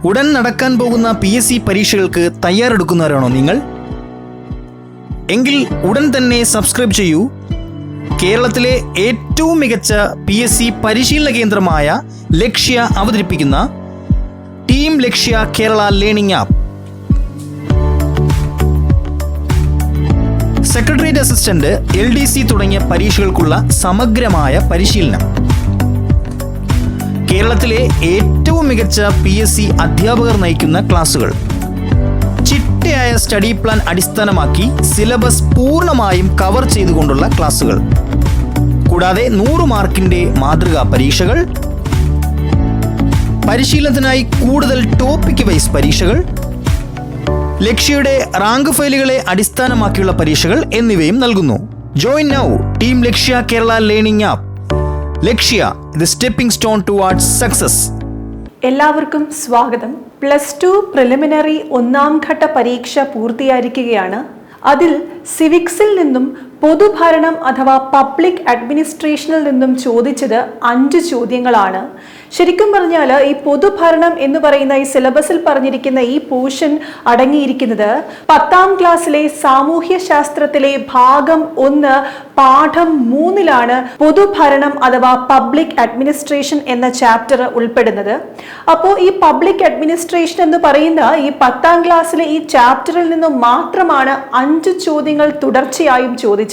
ഉടൻ നടക്കാൻ പോകുന്ന PSC പരീക്ഷകൾക്ക് തയ്യാറെടുക്കുന്നവരാണോ നിങ്ങൾ? എങ്കിൽ ഉടൻ തന്നെ സബ്സ്ക്രൈബ് ചെയ്യൂ. കേരളത്തിലെ ഏറ്റവും മികച്ച PSC പരിശീലന കേന്ദ്രമായ ലക്ഷ്യ അവതരിപ്പിക്കുന്ന team Lakshya Kerala learning app. Secretariat assistant, LDC തുടങ്ങിയ പരീക്ഷകൾക്കുള്ള സമഗ്രമായ പരിശീലനം. കേരളത്തിലെ ഏറ്റവും മികച്ച PSC അധ്യാപകർ നയിക്കുന്ന ക്ലാസുകൾ. ചിട്ടയായ സ്റ്റഡി പ്ലാൻ അടിസ്ഥാനമാക്കി സിലബസ് പൂർണ്ണമായും കവർ ചെയ്തുകൊണ്ടുള്ള ക്ലാസുകൾ. കൂടാതെ 100 മാർക്കിന്റെ മാതൃകാ പരീക്ഷകൾ, പരിശീലനത്തിനായി കൂടുതൽ ടോപ്പിക് വൈസ് പരീക്ഷകൾ, ലക്ഷ്യയുടെ റാങ്ക് ഫയലുകളെ അടിസ്ഥാനമാക്കിയുള്ള പരീക്ഷകൾ എന്നിവയും നൽകുന്നു. Join now team Lakshya Kerala learning app. Lakshya, the stepping stone towards success. എല്ലാവർക്കും സ്വാഗതം. +2 പ്രിലിമിനറി 1ാം ഘട്ട പരീക്ഷ പൂർത്തിയായിരിക്കുകയാണ്. അതിൽ സിവിക്സിൽ നിന്നും പൊതുഭരണം അഥവാ പബ്ലിക് അഡ്മിനിസ്ട്രേഷനിൽ നിന്നും ചോദിച്ചത് 5 ചോദ്യങ്ങളാണ്. ശരിക്കും പറഞ്ഞാൽ ഈ പൊതുഭരണം എന്ന് പറയുന്ന ഈ സിലബസിൽ പറഞ്ഞിരിക്കുന്ന ഈ പോർഷൻ അടങ്ങിയിരിക്കുന്നത് 10ാം ക്ലാസ്സിലെ സാമൂഹ്യ ശാസ്ത്രത്തിലെ ഭാഗം 1 പാഠം 3-ലാണ് പൊതുഭരണം അഥവാ പബ്ലിക് അഡ്മിനിസ്ട്രേഷൻ എന്ന ചാപ്റ്റർ ഉൾപ്പെടുന്നത്. അപ്പോൾ ഈ പബ്ലിക് അഡ്മിനിസ്ട്രേഷൻ എന്ന് പറയുന്ന ഈ 10ാം ക്ലാസ്സിലെ ഈ ചാപ്റ്ററിൽ നിന്നും മാത്രമാണ് 5 ചോദ്യങ്ങൾ തുടർച്ചയായും ചോദിച്ചത്.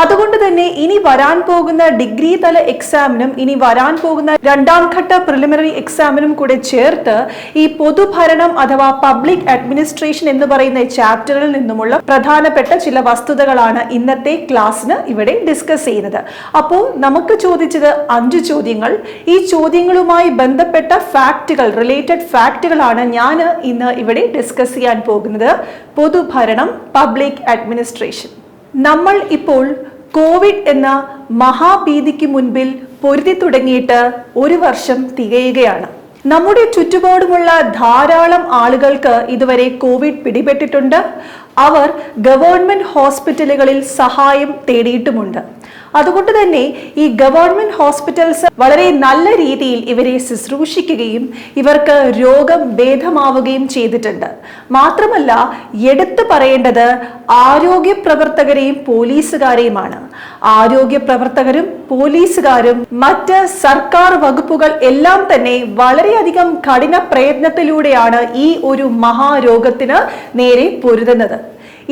അതുകൊണ്ട് തന്നെ ഇനി വരാൻ പോകുന്ന ഡിഗ്രി തല എക്സാമിനും ഇനി വരാൻ പോകുന്ന 2ാം ഘട്ട പ്രിലിമിനറി എക്സാമിനും കൂടെ ചേർത്ത് ഈ പൊതുഭരണം അഥവാ പബ്ലിക് അഡ്മിനിസ്ട്രേഷൻ എന്ന് പറയുന്ന ചാപ്റ്ററിൽ നിന്നുമുള്ള പ്രധാനപ്പെട്ട ചില വസ്തുതകളാണ് ഇന്നത്തെ ക്ലാസ്സിന് ഇവിടെ ഡിസ്കസ് ചെയ്യുന്നത്. അപ്പോൾ നമുക്ക് ചോദിച്ചത് 5 ചോദ്യങ്ങൾ. ഈ ചോദ്യങ്ങളുമായി ബന്ധപ്പെട്ട ഫാക്റ്റുകൾ, റിലേറ്റഡ് ഫാക്റ്റുകളാണ് ഞാൻ ഇന്ന് ഇവിടെ ഡിസ്കസ് ചെയ്യാൻ പോകുന്നത്. പൊതുഭരണം, പബ്ലിക് അഡ്മിനിസ്ട്രേഷൻ. നമ്മൾ ഇപ്പോൾ കോവിഡ് എന്ന മഹാഭീതിക്ക് മുൻപിൽ പൊരുതി തുടങ്ങിയിട്ട് 1 വർഷം തികയുകയാണ്. നമ്മുടെ ചുറ്റുപാടുമുള്ള ധാരാളം ആളുകൾക്ക് ഇതുവരെ കോവിഡ് പിടിപെട്ടിട്ടുണ്ട്. അവർ ഗവൺമെന്റ് ഹോസ്പിറ്റലുകളിൽ സഹായം തേടിയിട്ടുമുണ്ട്. അതുകൊണ്ട് തന്നെ ഈ ഗവൺമെന്റ് ഹോസ്പിറ്റൽസ് വളരെ നല്ല രീതിയിൽ ഇവരെ ശുശ്രൂഷിക്കുകയും ഇവർക്ക് രോഗം ഭേദമാവുകയും ചെയ്തിട്ടുണ്ട്. മാത്രമല്ല, എടുത്തു പറയേണ്ടത് ആരോഗ്യ പ്രവർത്തകരെയും പോലീസുകാരെയുമാണ്. ആരോഗ്യ പ്രവർത്തകരും പോലീസുകാരും മറ്റ് സർക്കാർ വകുപ്പുകൾ എല്ലാം തന്നെ വളരെയധികം കഠിന പ്രയത്നത്തിലൂടെയാണ് ഈ ഒരു മഹാരോഗത്തിന് നേരെ പൊരുതുന്നത്.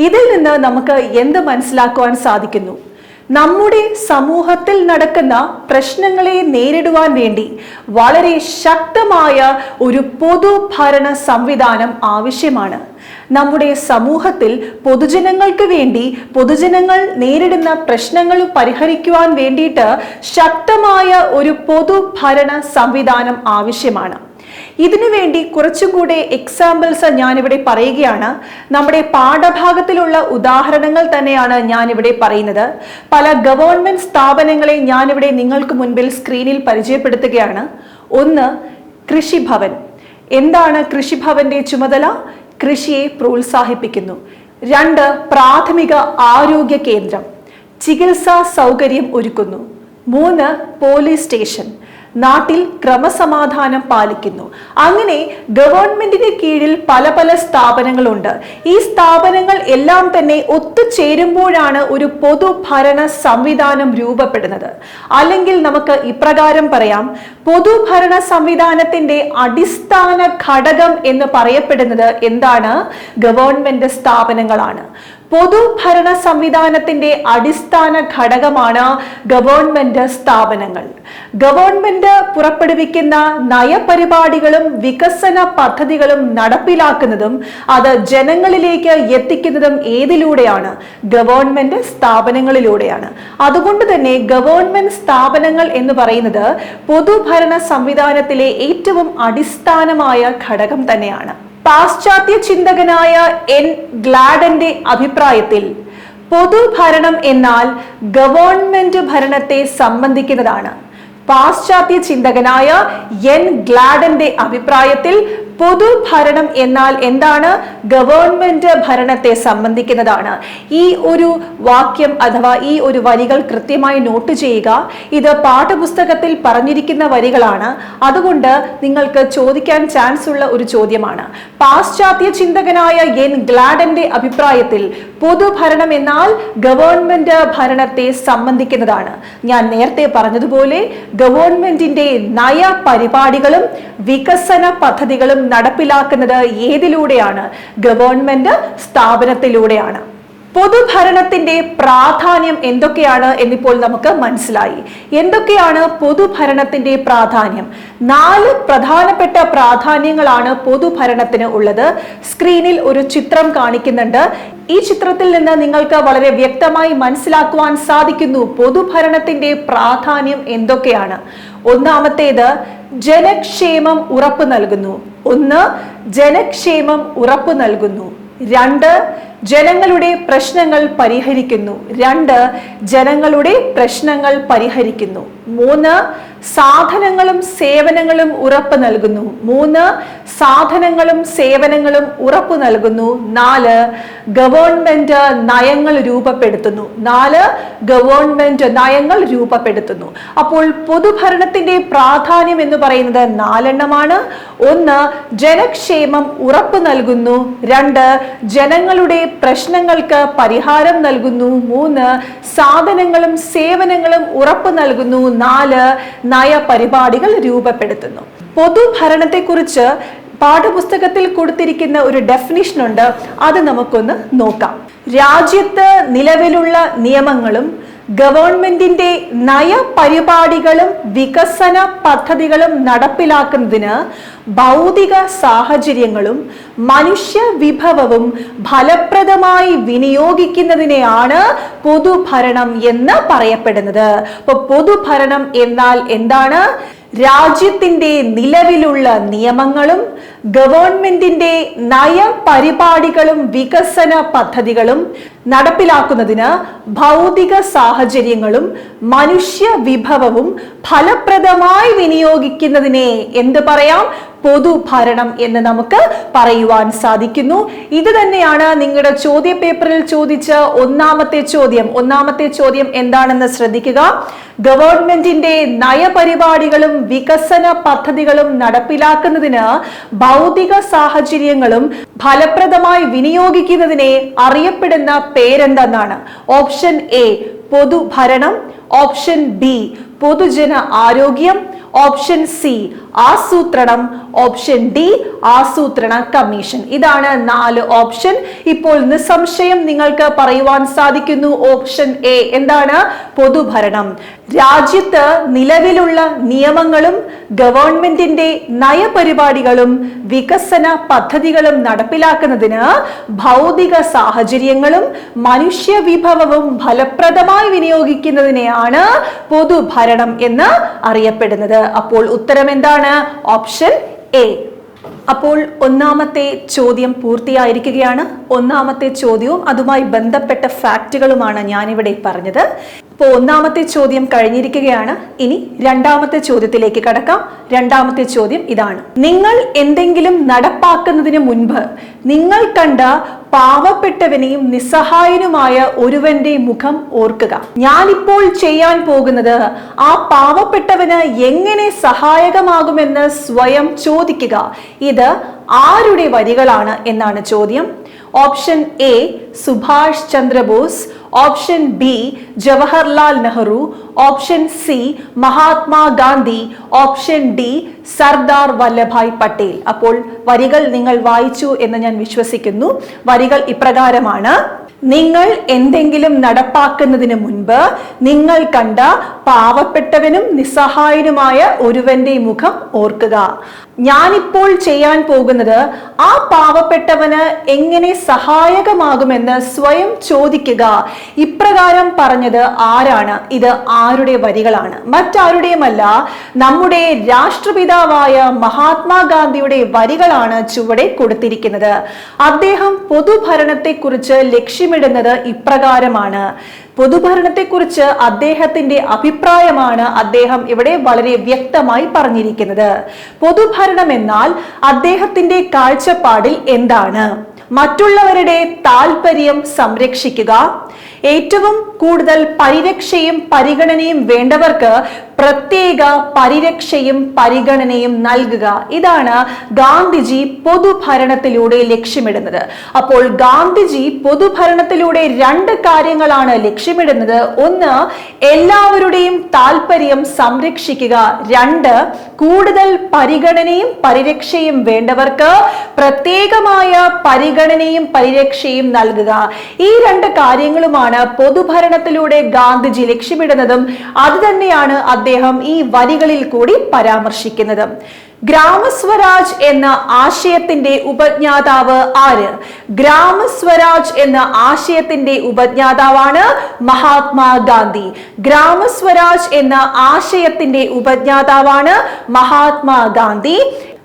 ഇതിൽ നിന്ന് നമുക്ക് എന്ത് മനസ്സിലാക്കുവാൻ സാധിക്കുന്നു? നമ്മുടെ സമൂഹത്തിൽ നടക്കുന്ന പ്രശ്നങ്ങളെ നേരിടുവാൻ വേണ്ടി വളരെ ശക്തമായ ഒരു പൊതുഭരണ സംവിധാനം ആവശ്യമാണ്. നമ്മുടെ സമൂഹത്തിൽ പൊതുജനങ്ങൾക്ക് വേണ്ടി, പൊതുജനങ്ങൾ നേരിടുന്ന പ്രശ്നങ്ങൾ പരിഹരിക്കുവാൻ വേണ്ടിയിട്ട് ശക്തമായ ഒരു പൊതുഭരണ സംവിധാനം ആവശ്യമാണ്. ഇതിനു വേണ്ടി കുറച്ചും കൂടെ എക്സാമ്പിൾസ് ഞാനിവിടെ പറയുകയാണ്. നമ്മുടെ പാഠഭാഗത്തിലുള്ള ഉദാഹരണങ്ങൾ തന്നെയാണ് ഞാനിവിടെ പറയുന്നത്. പല ഗവൺമെന്റ് സ്ഥാപനങ്ങളെ ഞാനിവിടെ നിങ്ങൾക്ക് മുൻപിൽ സ്ക്രീനിൽ പരിചയപ്പെടുത്തുകയാണ്. 1, കൃഷിഭവൻ. എന്താണ് കൃഷിഭവന്റെ ചുമതല? കൃഷിയെ പ്രോത്സാഹിപ്പിക്കുന്നു. 2, പ്രാഥമിക ആരോഗ്യ കേന്ദ്രം, ചികിത്സാ സൗകര്യം ഒരുക്കുന്നു. 3, പോലീസ് സ്റ്റേഷൻ, നാട്ടിൽ ക്രമസമാധാനം പാലിക്കുന്നു. അങ്ങനെ ഗവൺമെന്റിന് കീഴിൽ പല പല സ്ഥാപനങ്ങളുണ്ട്. ഈ സ്ഥാപനങ്ങൾ എല്ലാം തന്നെ ഒത്തുചേരുമ്പോഴാണ് ഒരു പൊതുഭരണ സംവിധാനം രൂപപ്പെടുന്നത്. അല്ലെങ്കിൽ നമുക്ക് ഇപ്രകാരം പറയാം, പൊതുഭരണ സംവിധാനത്തിന്റെ അടിസ്ഥാന ഘടകം എന്ന് പറയപ്പെടുന്നത് എന്താണ്? ഗവൺമെന്റ് സ്ഥാപനങ്ങളാണ്. പൊതുഭരണ സംവിധാനത്തിന്റെ അടിസ്ഥാന ഘടകമാണ് ഗവൺമെന്റ് സ്ഥാപനങ്ങൾ. ഗവൺമെന്റ് പുറപ്പെടുവിക്കുന്ന നയപരിപാടികളും വികസന പദ്ധതികളും നടപ്പിലാക്കുന്നതും അത് ജനങ്ങളിലേക്ക് എത്തിക്കുന്നതും ഏതിലൂടെയാണ്? ഗവൺമെന്റ് സ്ഥാപനങ്ങളിലൂടെയാണ്. അതുകൊണ്ട് തന്നെ ഗവൺമെന്റ് സ്ഥാപനങ്ങൾ എന്ന് പറയുന്നത് പൊതുഭരണ സംവിധാനത്തിലെ ഏറ്റവും അടിസ്ഥാനമായ ഘടകം തന്നെയാണ്. പാശ്ചാത്യ ചിന്തകനായ N. ഗ്ലാഡന്റെ അഭിപ്രായത്തിൽ പൊതുഭരണം എന്നാൽ ഗവൺമെന്റ് ഭരണത്തെ സംബന്ധിക്കുന്നതാണ്. പാശ്ചാത്യ ചിന്തകനായ N. ഗ്ലാഡന്റെ അഭിപ്രായത്തിൽ പൊതുഭരണം എന്നാൽ എന്താണ്? ഗവൺമെന്റ് ഭരണത്തെ സംബന്ധിക്കുന്നതാണ്. ഈ ഒരു വാക്യം അഥവാ ഈ ഒരു വരികൾ കൃത്യമായി നോട്ട് ചെയ്യുക. ഇത് പാഠപുസ്തകത്തിൽ പറഞ്ഞിരിക്കുന്ന വരികളാണ്. അതുകൊണ്ട് നിങ്ങൾക്ക് ചോദിക്കാൻ ചാൻസ് ഉള്ള ഒരു ചോദ്യമാണ്. പാശ്ചാത്യ ചിന്തകനായ എൻ ഗ്ലാഡന്റെ അഭിപ്രായത്തിൽ പൊതുഭരണം എന്നാൽ ഗവൺമെന്റ് ഭരണത്തെ സംബന്ധിക്കുന്നതാണ്. ഞാൻ നേരത്തെ പറഞ്ഞതുപോലെ ഗവൺമെന്റിന്റെ നയ പരിപാടികളും വികസന പദ്ധതികളും നടപ്പിലാക്കുന്നത് ഏതിലൂടെയാണ്? ഗവൺമെന്റ് സ്ഥാപനത്തിലൂടെയാണ്. പൊതുഭരണത്തിന്റെ പ്രാധാന്യം എന്തൊക്കെയാണ് എന്നിപ്പോൾ നമുക്ക് മനസ്സിലായി. എന്തൊക്കെയാണ് പൊതുഭരണത്തിന്റെ പ്രാധാന്യം? 4 പ്രധാനപ്പെട്ട പ്രാധാന്യങ്ങളാണ് പൊതുഭരണത്തിന് ഉള്ളത്. സ്ക്രീനിൽ ഒരു ചിത്രം കാണിക്കുന്നുണ്ട്. ഈ ചിത്രത്തിൽ നിന്ന് നിങ്ങൾക്ക് വളരെ വ്യക്തമായി മനസ്സിലാക്കുവാൻ സാധിക്കുന്നു പൊതുഭരണത്തിന്റെ പ്രാധാന്യം എന്തൊക്കെയാണ്. ഒന്നാമത്തേത് ജനക്ഷേമം ഉറപ്പു നൽകുന്നു. 1. ജനക്ഷേമം ഉറപ്പു നൽകുന്നു. 2. ജനങ്ങളുടെ പ്രശ്നങ്ങൾ പരിഹരിക്കുന്നു. 2. ജനങ്ങളുടെ പ്രശ്നങ്ങൾ പരിഹരിക്കുന്നു. 3. സാധനങ്ങളും സേവനങ്ങളും ഉറപ്പ് നൽകുന്നു. 3. സാധനങ്ങളും സേവനങ്ങളും ഉറപ്പു നൽകുന്നു. 4. ഗവൺമെന്റ് നയങ്ങൾ രൂപപ്പെടുത്തുന്നു. 4. ഗവൺമെന്റ് നയങ്ങൾ രൂപപ്പെടുത്തുന്നു. അപ്പോൾ പൊതുഭരണത്തിന്റെ പ്രാധാന്യം എന്ന് പറയുന്നത് 4 എണ്ണമാണ്. 1. ജനക്ഷേമം ഉറപ്പു നൽകുന്നു. 2. ജനങ്ങളുടെ പ്രശ്നങ്ങൾക്ക് പരിഹാരം നൽകുന്നു. 3. സാധനങ്ങളും സേവനങ്ങളും ഉറപ്പു നൽകുന്നു. 4. നയപരിപാടികൾ രൂപപ്പെടുത്തുന്നു. പൊതുഭരണത്തെക്കുറിച്ച് പാഠപുസ്തകത്തിൽ കൊടുത്തിരിക്കുന്ന ഒരു ഡെഫിനിഷൻ ഉണ്ട്. അത് നമുക്കൊന്ന് നോക്കാം. രാജ്യത്ത് നിലവിലുള്ള നിയമങ്ങളും ഗവൺമെന്റിന്റെ നയപരിപാടികളും വികസന പദ്ധതികളും നടപ്പിലാക്കുന്നതിന് ഭൗതിക സാഹചര്യങ്ങളും മനുഷ്യ വിഭവവും ഫലപ്രദമായി വിനിയോഗിക്കുന്നതിനെയാണ് പൊതുഭരണം എന്ന് പറയപ്പെടുന്നത്. അപ്പൊ പൊതുഭരണം എന്നാൽ എന്താണ്? രാജ്യത്തിന്റെ നിലവിലുള്ള നിയമങ്ങളും ഗവൺമെന്റിന്റെ നയപരിപാടികളും വികസന പദ്ധതികളും നടപ്പിലാക്കുന്നതിന് ഭൗതിക സാഹചര്യങ്ങളും മനുഷ്യ വിഭവവും ഫലപ്രദമായി വിനിയോഗിക്കുന്നതിനെ എന്ത് പറയാം? പൊതുഭരണം എന്ന് നമുക്ക് പറയുവാൻ സാധിക്കുന്നു. ഇത് തന്നെയാണ് നിങ്ങളുടെ ചോദ്യ പേപ്പറിൽ ചോദിച്ച ഒന്നാമത്തെ ചോദ്യം. ഒന്നാമത്തെ ചോദ്യം എന്താണെന്ന് ശ്രദ്ധിക്കുക. ഗവൺമെന്റിന്റെ നയപരിപാടികളും വികസന പദ്ധതികളും നടപ്പിലാക്കുന്നതിന് ഭൗതിക സാഹചര്യങ്ങളും ഫലപ്രദമായി വിനിയോഗിക്കുന്നതിനെ അറിയപ്പെടുന്ന പേരെന്തെന്നാണ്? ഓപ്ഷൻ എ പൊതുഭരണം, ഓപ്ഷൻ ബി പൊതുജന ആരോഗ്യം, ഓപ്ഷൻ സി ആസൂത്രണം, ഓപ്ഷൻ ഡി ആസൂത്രണ കമ്മീഷൻ. ഇതാണ് 4 ഓപ്ഷൻ. ഇപ്പോൾ നിസ്സംശയം നിങ്ങൾക്ക് പറയുവാൻ സാധിക്കുന്നു ഓപ്ഷൻ എ എന്താണ്? പൊതുഭരണം. രാജ്യത്ത് നിലവിലുള്ള നിയമങ്ങളും ഗവൺമെന്റിന്റെ നയപരിപാടികളും വികസന പദ്ധതികളും നടപ്പിലാക്കുന്നതിന് ഭൗതിക സാഹചര്യങ്ങളും മനുഷ്യ വിഭവവും ഫലപ്രദമായി വിനിയോഗിക്കുന്നതിനെയാണ് പൊതുഭരണം എന്ന് അറിയപ്പെടുന്നത്. അപ്പോൾ ഉത്തരം എന്താണ്? Option A. അപ്പോൾ ഒന്നാമത്തെ ചോദ്യം പൂർത്തിയായിരിക്കുകയാണ്. ഒന്നാമത്തെ ചോദ്യവും അതുമായി ബന്ധപ്പെട്ട ഫാക്റ്റുകളുമാണ് ഞാനിവിടെ പറഞ്ഞത്. ഇപ്പോൾ ഒന്നാമത്തെ ചോദ്യം കഴിഞ്ഞിരിക്കുകയാണ്. ഇനി രണ്ടാമത്തെ ചോദ്യത്തിലേക്ക് കടക്കാം. രണ്ടാമത്തെ ചോദ്യം ഇതാണ്: നിങ്ങൾ എന്തെങ്കിലും നടപ്പാക്കുന്നതിന് മുൻപ് നിങ്ങൾ കണ്ട പാവപ്പെട്ടവനെയും നിസ്സഹായനുമായ ഒരുവന്റെ മുഖം ഓർക്കുക. ഞാനിപ്പോൾ ചെയ്യാൻ പോകുന്നത് ആ പാവപ്പെട്ടവന് എങ്ങനെ സഹായകമാകുമെന്ന് സ്വയം ചോദിക്കുക. ഇത് ആരുടെ വരികളാണ് എന്നാണ് ചോദ്യം. Option A Subhash Chandrabose, option B Jawaharlal Nehru, option C Mahatma Gandhi, option D Sardar Vallabhbhai Patel. അപ്പോൾ വരികൾ നിങ്ങൾ വായിച്ചു എന്ന് ഞാൻ വിശ്വസിക്കുന്നു. വരികൾ ഇപ്രകാരമാണ്: നിങ്ങൾ എന്തെങ്കിലും നടപ്പാക്കുന്നതിന് മുൻപ് നിങ്ങൾ കണ്ട പാവപ്പെട്ടവനും നിസ്സഹായനുമായ ഒരുവന്റെ മുഖം ഓർക്കുക. ഞാനിപ്പോൾ ചെയ്യാൻ പോകുന്നത് ആ പാവപ്പെട്ടവന് എങ്ങനെ സഹായകമാകുമെന്ന് സ്വയം ചോദിക്കുക. ഇപ്രകാരം പറഞ്ഞത് ആരാണ്? ഇത് ആരുടെ വരികളാണ്? മറ്റാരുടെയുമല്ല, നമ്മുടെ രാഷ്ട്രപിതാവായ മഹാത്മാഗാന്ധിയുടെ വരികളാണ് ചുവടെ കൊടുത്തിരിക്കുന്നത്. അദ്ദേഹം പൊതുഭരണത്തെക്കുറിച്ച് ലക്ഷ്യം ലക്ഷ്യമിടുന്നത് ഇപ്രകാരമാണ്. പൊതുഭരണത്തെക്കുറിച്ച് അദ്ദേഹത്തിന്റെ അഭിപ്രായമാണ് അദ്ദേഹം ഇവിടെ വളരെ വ്യക്തമായി പറഞ്ഞിരിക്കുന്നത്. പൊതുഭരണം എന്നാൽ അദ്ദേഹത്തിന്റെ കാഴ്ചപ്പാടിൽ എന്താണ്? മറ്റുള്ളവരുടെ താല്പര്യം സംരക്ഷിക്കുക, ഏറ്റവും കൂടുതൽ പരിരക്ഷയും പരിഗണനയും വേണ്ടവർക്ക് പ്രത്യേക പരിരക്ഷയും പരിഗണനയും നൽകുക. ഇതാണ് ഗാന്ധിജി പൊതുഭരണത്തിലൂടെ ലക്ഷ്യമിടുന്നത്. അപ്പോൾ ഗാന്ധിജി പൊതുഭരണത്തിലൂടെ രണ്ട് കാര്യങ്ങളാണ് ലക്ഷ്യമിടുന്നത്. ഒന്ന്, എല്ലാവരുടെയും താല്പര്യം സംരക്ഷിക്കുക. രണ്ട്, കൂടുതൽ പരിഗണനയും പരിരക്ഷയും വേണ്ടവർക്ക് പ്രത്യേകമായ പരിഗണനയും പരിരക്ഷയും നൽകുക. ഈ രണ്ട് കാര്യങ്ങളുമാണ് പൊതുഭരണത്തിലൂടെ ഗാന്ധിജി ലക്ഷ്യമിടുന്നതും അത് തന്നെയാണ് അദ്ദേഹം ഈ വരികളിൽ കൂടി പരാമർശിക്കുന്നത്. ഗ്രാമസ്വരാജ് എന്ന ആശയത്തിന്റെ ഉപജ്ഞാതാവ് ആര്? ഗ്രാമസ്വരാജ് എന്ന ആശയത്തിന്റെ ഉപജ്ഞാതാവാണ് മഹാത്മാഗാന്ധി. ഗ്രാമസ്വരാജ് എന്ന ആശയത്തിന്റെ ഉപജ്ഞാതാവാണ് മഹാത്മാഗാന്ധി.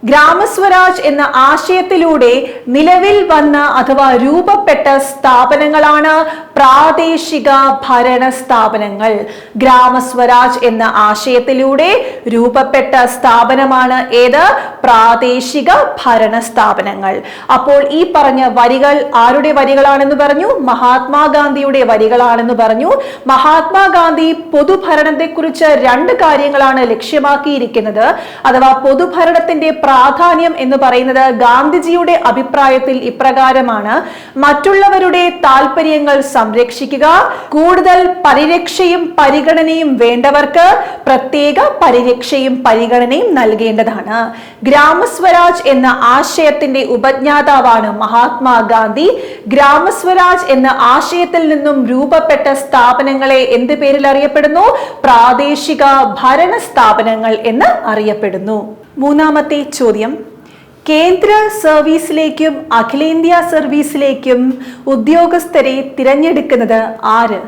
ഗ്രാമസ്വരാജ് എന്ന ആശയത്തിലൂടെ നിലവിൽ വന്ന അഥവാ രൂപപ്പെട്ട സ്ഥാപനങ്ങളാണ് പ്രാദേശിക ഭരണ സ്ഥാപനങ്ങൾ. ഗ്രാമസ്വരാജ് എന്ന ആശയത്തിലൂടെ രൂപപ്പെട്ട സ്ഥാപനമാണ് ഏത്? പ്രാദേശിക ഭരണ സ്ഥാപനങ്ങൾ. അപ്പോൾ ഈ പറഞ്ഞ വരികൾ ആരുടെ വരികളാണെന്ന് പറഞ്ഞു? മഹാത്മാഗാന്ധിയുടെ വരികളാണെന്ന് പറഞ്ഞു. മഹാത്മാഗാന്ധി പൊതുഭരണത്തെക്കുറിച്ച് രണ്ട് കാര്യങ്ങളാണ് ലക്ഷ്യമാക്കിയിരിക്കുന്നത്. അഥവാ പൊതുഭരണത്തിന്റെ പ്രാധാന്യം എന്ന് പറയുന്നത് ഗാന്ധിജിയുടെ അഭിപ്രായത്തിൽ ഇപ്രകാരമാണ്: മറ്റുള്ളവരുടെ താല്പര്യങ്ങൾ സംരക്ഷിക്കുക, കൂടുതൽ പരിരക്ഷയും പരിഗണനയും വേണ്ടവർക്ക് പ്രത്യേക പരിരക്ഷയും പരിഗണനയും നൽകേണ്ടതാണ്. ഗ്രാമസ്വരാജ് എന്ന ആശയത്തിന്റെ ഉപജ്ഞാതാവാണ് മഹാത്മാഗാന്ധി. ഗ്രാമസ്വരാജ് എന്ന ആശയത്തിൽ നിന്നും രൂപപ്പെട്ട സ്ഥാപനങ്ങളെ എന്ത് പേരിൽ അറിയപ്പെടുന്നു? പ്രാദേശിക ഭരണ സ്ഥാപനങ്ങൾ എന്ന് അറിയപ്പെടുന്നു. മൂന്നാമത്തെ ചോദ്യം, കേന്ദ്ര സർവീസിലേക്കും അഖിലേന്ത്യാ സർവീസിലേക്കും ഉദ്യോഗസ്ഥരെ തിരഞ്ഞെടുക്കുന്നത് ആര്?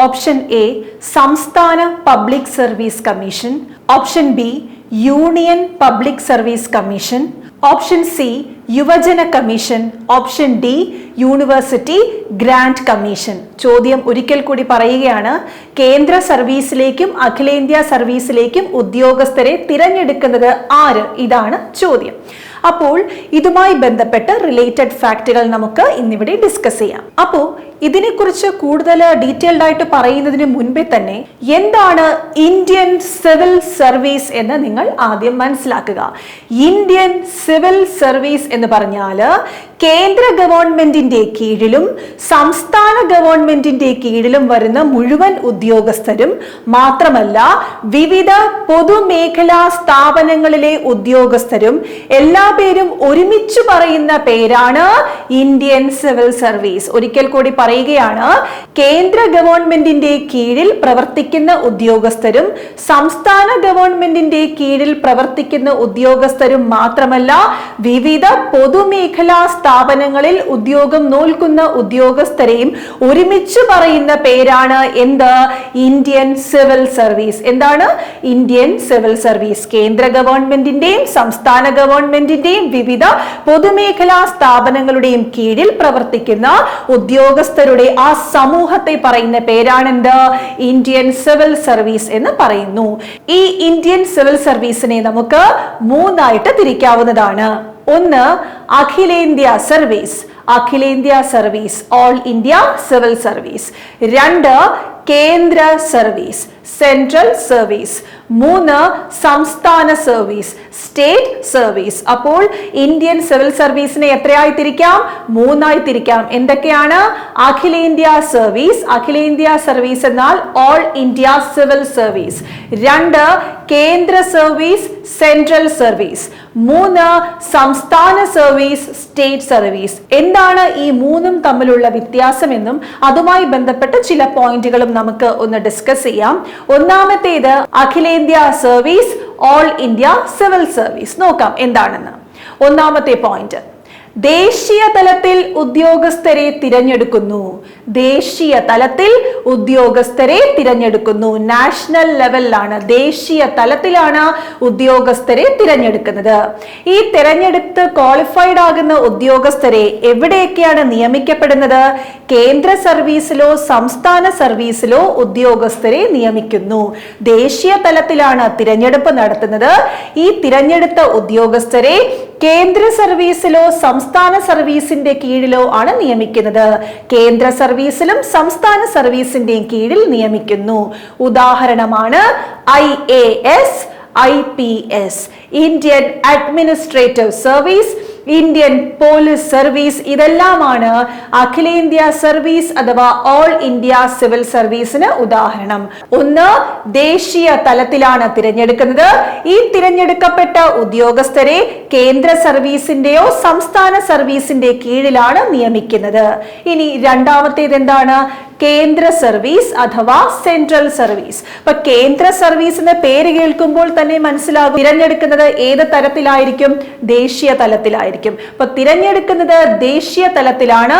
ഓപ്ഷൻ എ, സംസ്ഥാന public service commission. Option B, union public service commission. Option C, യുവജന commission. Option D, university grant commission. ചോദ്യം ഒരിക്കൽ കൂടി പറയുകയാണ്: കേന്ദ്ര സർവീസിലേക്കും അഖിലേന്ത്യാ സർവീസിലേക്കും ഉദ്യോഗസ്ഥരെ തിരഞ്ഞെടുക്കുന്നത് ആര്? ഇതാണ് ചോദ്യം. അപ്പോൾ ഇതുമായി ബന്ധപ്പെട്ട് റിലേറ്റഡ് ഫാക്റ്റുകൾ നമുക്ക് ഇന്നിവിടെ ഡിസ്കസ് ചെയ്യാം. അപ്പോൾ ഇതിനെക്കുറിച്ച് കൂടുതൽ ഡീറ്റെയിൽഡ് ആയിട്ട് പറയുന്നതിന് മുൻപേ തന്നെ എന്താണ് ഇന്ത്യൻ സിവിൽ സർവീസ് എന്ന് നിങ്ങൾ ആദ്യം മനസ്സിലാക്കുക. ഇന്ത്യൻ സിവിൽ സർവീസ് എന്ന് പറഞ്ഞാൽ കേന്ദ്ര ഗവൺമെന്റിന്റെ കീഴിലും സംസ്ഥാന ഗവൺമെന്റിന്റെ കീഴിലും വരുന്ന മുഴുവൻ ഉദ്യോഗസ്ഥരും മാത്രമല്ല വിവിധ പൊതുമേഖലാ സ്ഥാപനങ്ങളിലെ ഉദ്യോഗസ്ഥരും എല്ലാ പേരും ഒരുമിച്ച് പറയുന്ന പേരാണ് ഇന്ത്യൻ സിവിൽ സർവീസ്. ഒരിക്കൽ കൂടി പറയുകയാണ്: കേന്ദ്ര ഗവൺമെന്റിന്റെ കീഴിൽ പ്രവർത്തിക്കുന്ന ഉദ്യോഗസ്ഥരും സംസ്ഥാന ഗവൺമെന്റിന്റെ കീഴിൽ പ്രവർത്തിക്കുന്ന ഉദ്യോഗസ്ഥരും മാത്രമല്ല വിവിധ പൊതുമേഖലാ സ്ഥാപനങ്ങളിൽ ഉദ്യോഗം നോൽക്കുന്ന ഉദ്യോഗസ്ഥരെയും ഒരുമിച്ച് പറയുന്ന പേരാണ് എന്ത്? Indian civil service. എന്താണ് ഇന്ത്യൻ സിവിൽ സർവീസ്? കേന്ദ്ര ഗവൺമെന്റിന്റെയും സംസ്ഥാന ഗവൺമെന്റിന്റെയും വിവിധ പൊതുമേഖലാ സ്ഥാപനങ്ങളുടെയും കീഴിൽ പ്രവർത്തിക്കുന്ന ഉദ്യോഗസ്ഥരുടെ ആ സമൂഹത്തെ പറയുന്ന പേരാണെന്ത്? ഇന്ത്യൻ സിവിൽ സർവീസ് എന്ന് പറയുന്നു. ഈ ഇന്ത്യൻ സിവിൽ സർവീസിനെ നമുക്ക് മൂന്നായിട്ട് തിരിക്കാവുന്നതാണ്. ഒന്ന്, അഖിലേന്ത്യാ സർവീസ്. അഖിലേന്ത്യാ service, all India civil service. രണ്ട്, കേന്ദ്ര സർവീസ്, സെൻട്രൽ സർവീസ്. മൂന്ന്, സംസ്ഥാന സർവീസ്, സ്റ്റേറ്റ് സർവീസ്. അപ്പോൾ ഇന്ത്യൻ സിവിൽ സർവീസിനെ എത്രയായി തിരിക്കാം? മൂന്നായി തിരിക്കാം. എന്തൊക്കെയാണ്? അഖിലേന്ത്യാ സർവീസ്. അഖിലേന്ത്യാ സർവീസ് എന്നാൽ ഓൾ ഇന്ത്യ സിവിൽ സർവീസ്. രണ്ട്, കേന്ദ്ര സർവീസ്, സെൻട്രൽ സർവീസ്. മൂന്ന്, സംസ്ഥാന സർവീസ്, സ്റ്റേറ്റ് സർവീസ്. എന്താണ് ഈ മൂന്നും തമ്മിലുള്ള വ്യത്യാസമെന്നും അതുമായി ബന്ധപ്പെട്ട് ചില പോയിന്റുകളും നമുക്ക് ഒന്ന് ഡിസ്കസ് ചെയ്യാം. ഒന്നാമത്തേത് അഖിലേന്ത്യാ service, all India civil service. നോക്കാം എന്താണെന്ന്. ഒന്നാമത്തെ പോയിന്റ്, ദേശീയ തലത്തിൽ ഉദ്യോഗസ്ഥരെ തിരഞ്ഞെടുക്കുന്നു. ദേശീയ തലത്തിൽ ഉദ്യോഗസ്ഥരെ തിരഞ്ഞെടുക്കുന്നു. നാഷണൽ ലെവലിലാണ്, ദേശീയ തലത്തിലാണ് ഉദ്യോഗസ്ഥരെ തിരഞ്ഞെടുക്കുന്നത്. ഈ തിരഞ്ഞെടുത്ത് ക്വാളിഫൈഡ് ആകുന്ന ഉദ്യോഗസ്ഥരെ എവിടെയൊക്കെയാണ് നിയമിക്കപ്പെടുന്നത്? കേന്ദ്ര സർവീസിലോ സംസ്ഥാന സർവീസിലോ ഉദ്യോഗസ്ഥരെ നിയമിക്കുന്നു. ദേശീയ തലത്തിലാണ് തിരഞ്ഞെടുപ്പ് നടത്തുന്നത്. ഈ തിരഞ്ഞെടുത്ത ഉദ്യോഗസ്ഥരെ കേന്ദ്ര സർവീസിലോ സംസ്ഥാന സർവീസിന്റെ കീഴിലോ ആണ് നിയമിക്കുന്നത്. കേന്ദ്ര സർവീസിലും സംസ്ഥാന സർവീസിന്റെയും കീഴിൽ നിയമിക്കുന്നു. ഉദാഹരണമാണ് IAS, IPS, Indian administrative service, Indian police service. ഇതെല്ലാമാണ് അഖിലേന്ത്യാ സർവീസ് അഥവാ ഓൾ ഇന്ത്യ സിവിൽ സർവീസിന് ഉദാഹരണം. ഒന്ന്, ദേശീയ തലത്തിലാണ് തിരഞ്ഞെടുക്കുന്നത്. ഈ തിരഞ്ഞെടുക്കപ്പെട്ട ഉദ്യോഗസ്ഥരെ കേന്ദ്ര സർവീസിന്റെയോ സംസ്ഥാന സർവീസിന്റെ കീഴിലാണ് നിയമിക്കുന്നത്. ഇനി രണ്ടാമത്തേത് എന്താണ്? കേന്ദ്ര സർവീസ് അഥവാ സെൻട്രൽ സർവീസ്. അപ്പൊ കേന്ദ്ര സർവീസ് എന്ന പേര് കേൾക്കുമ്പോൾ തന്നെ മനസ്സിലാകും തിരഞ്ഞെടുക്കുന്നത് ഏത് തലത്തിലായിരിക്കും? ദേശീയ തലത്തിലായിരിക്കും. അപ്പൊ തിരഞ്ഞെടുക്കുന്നത് ദേശീയ തലത്തിലാണ്.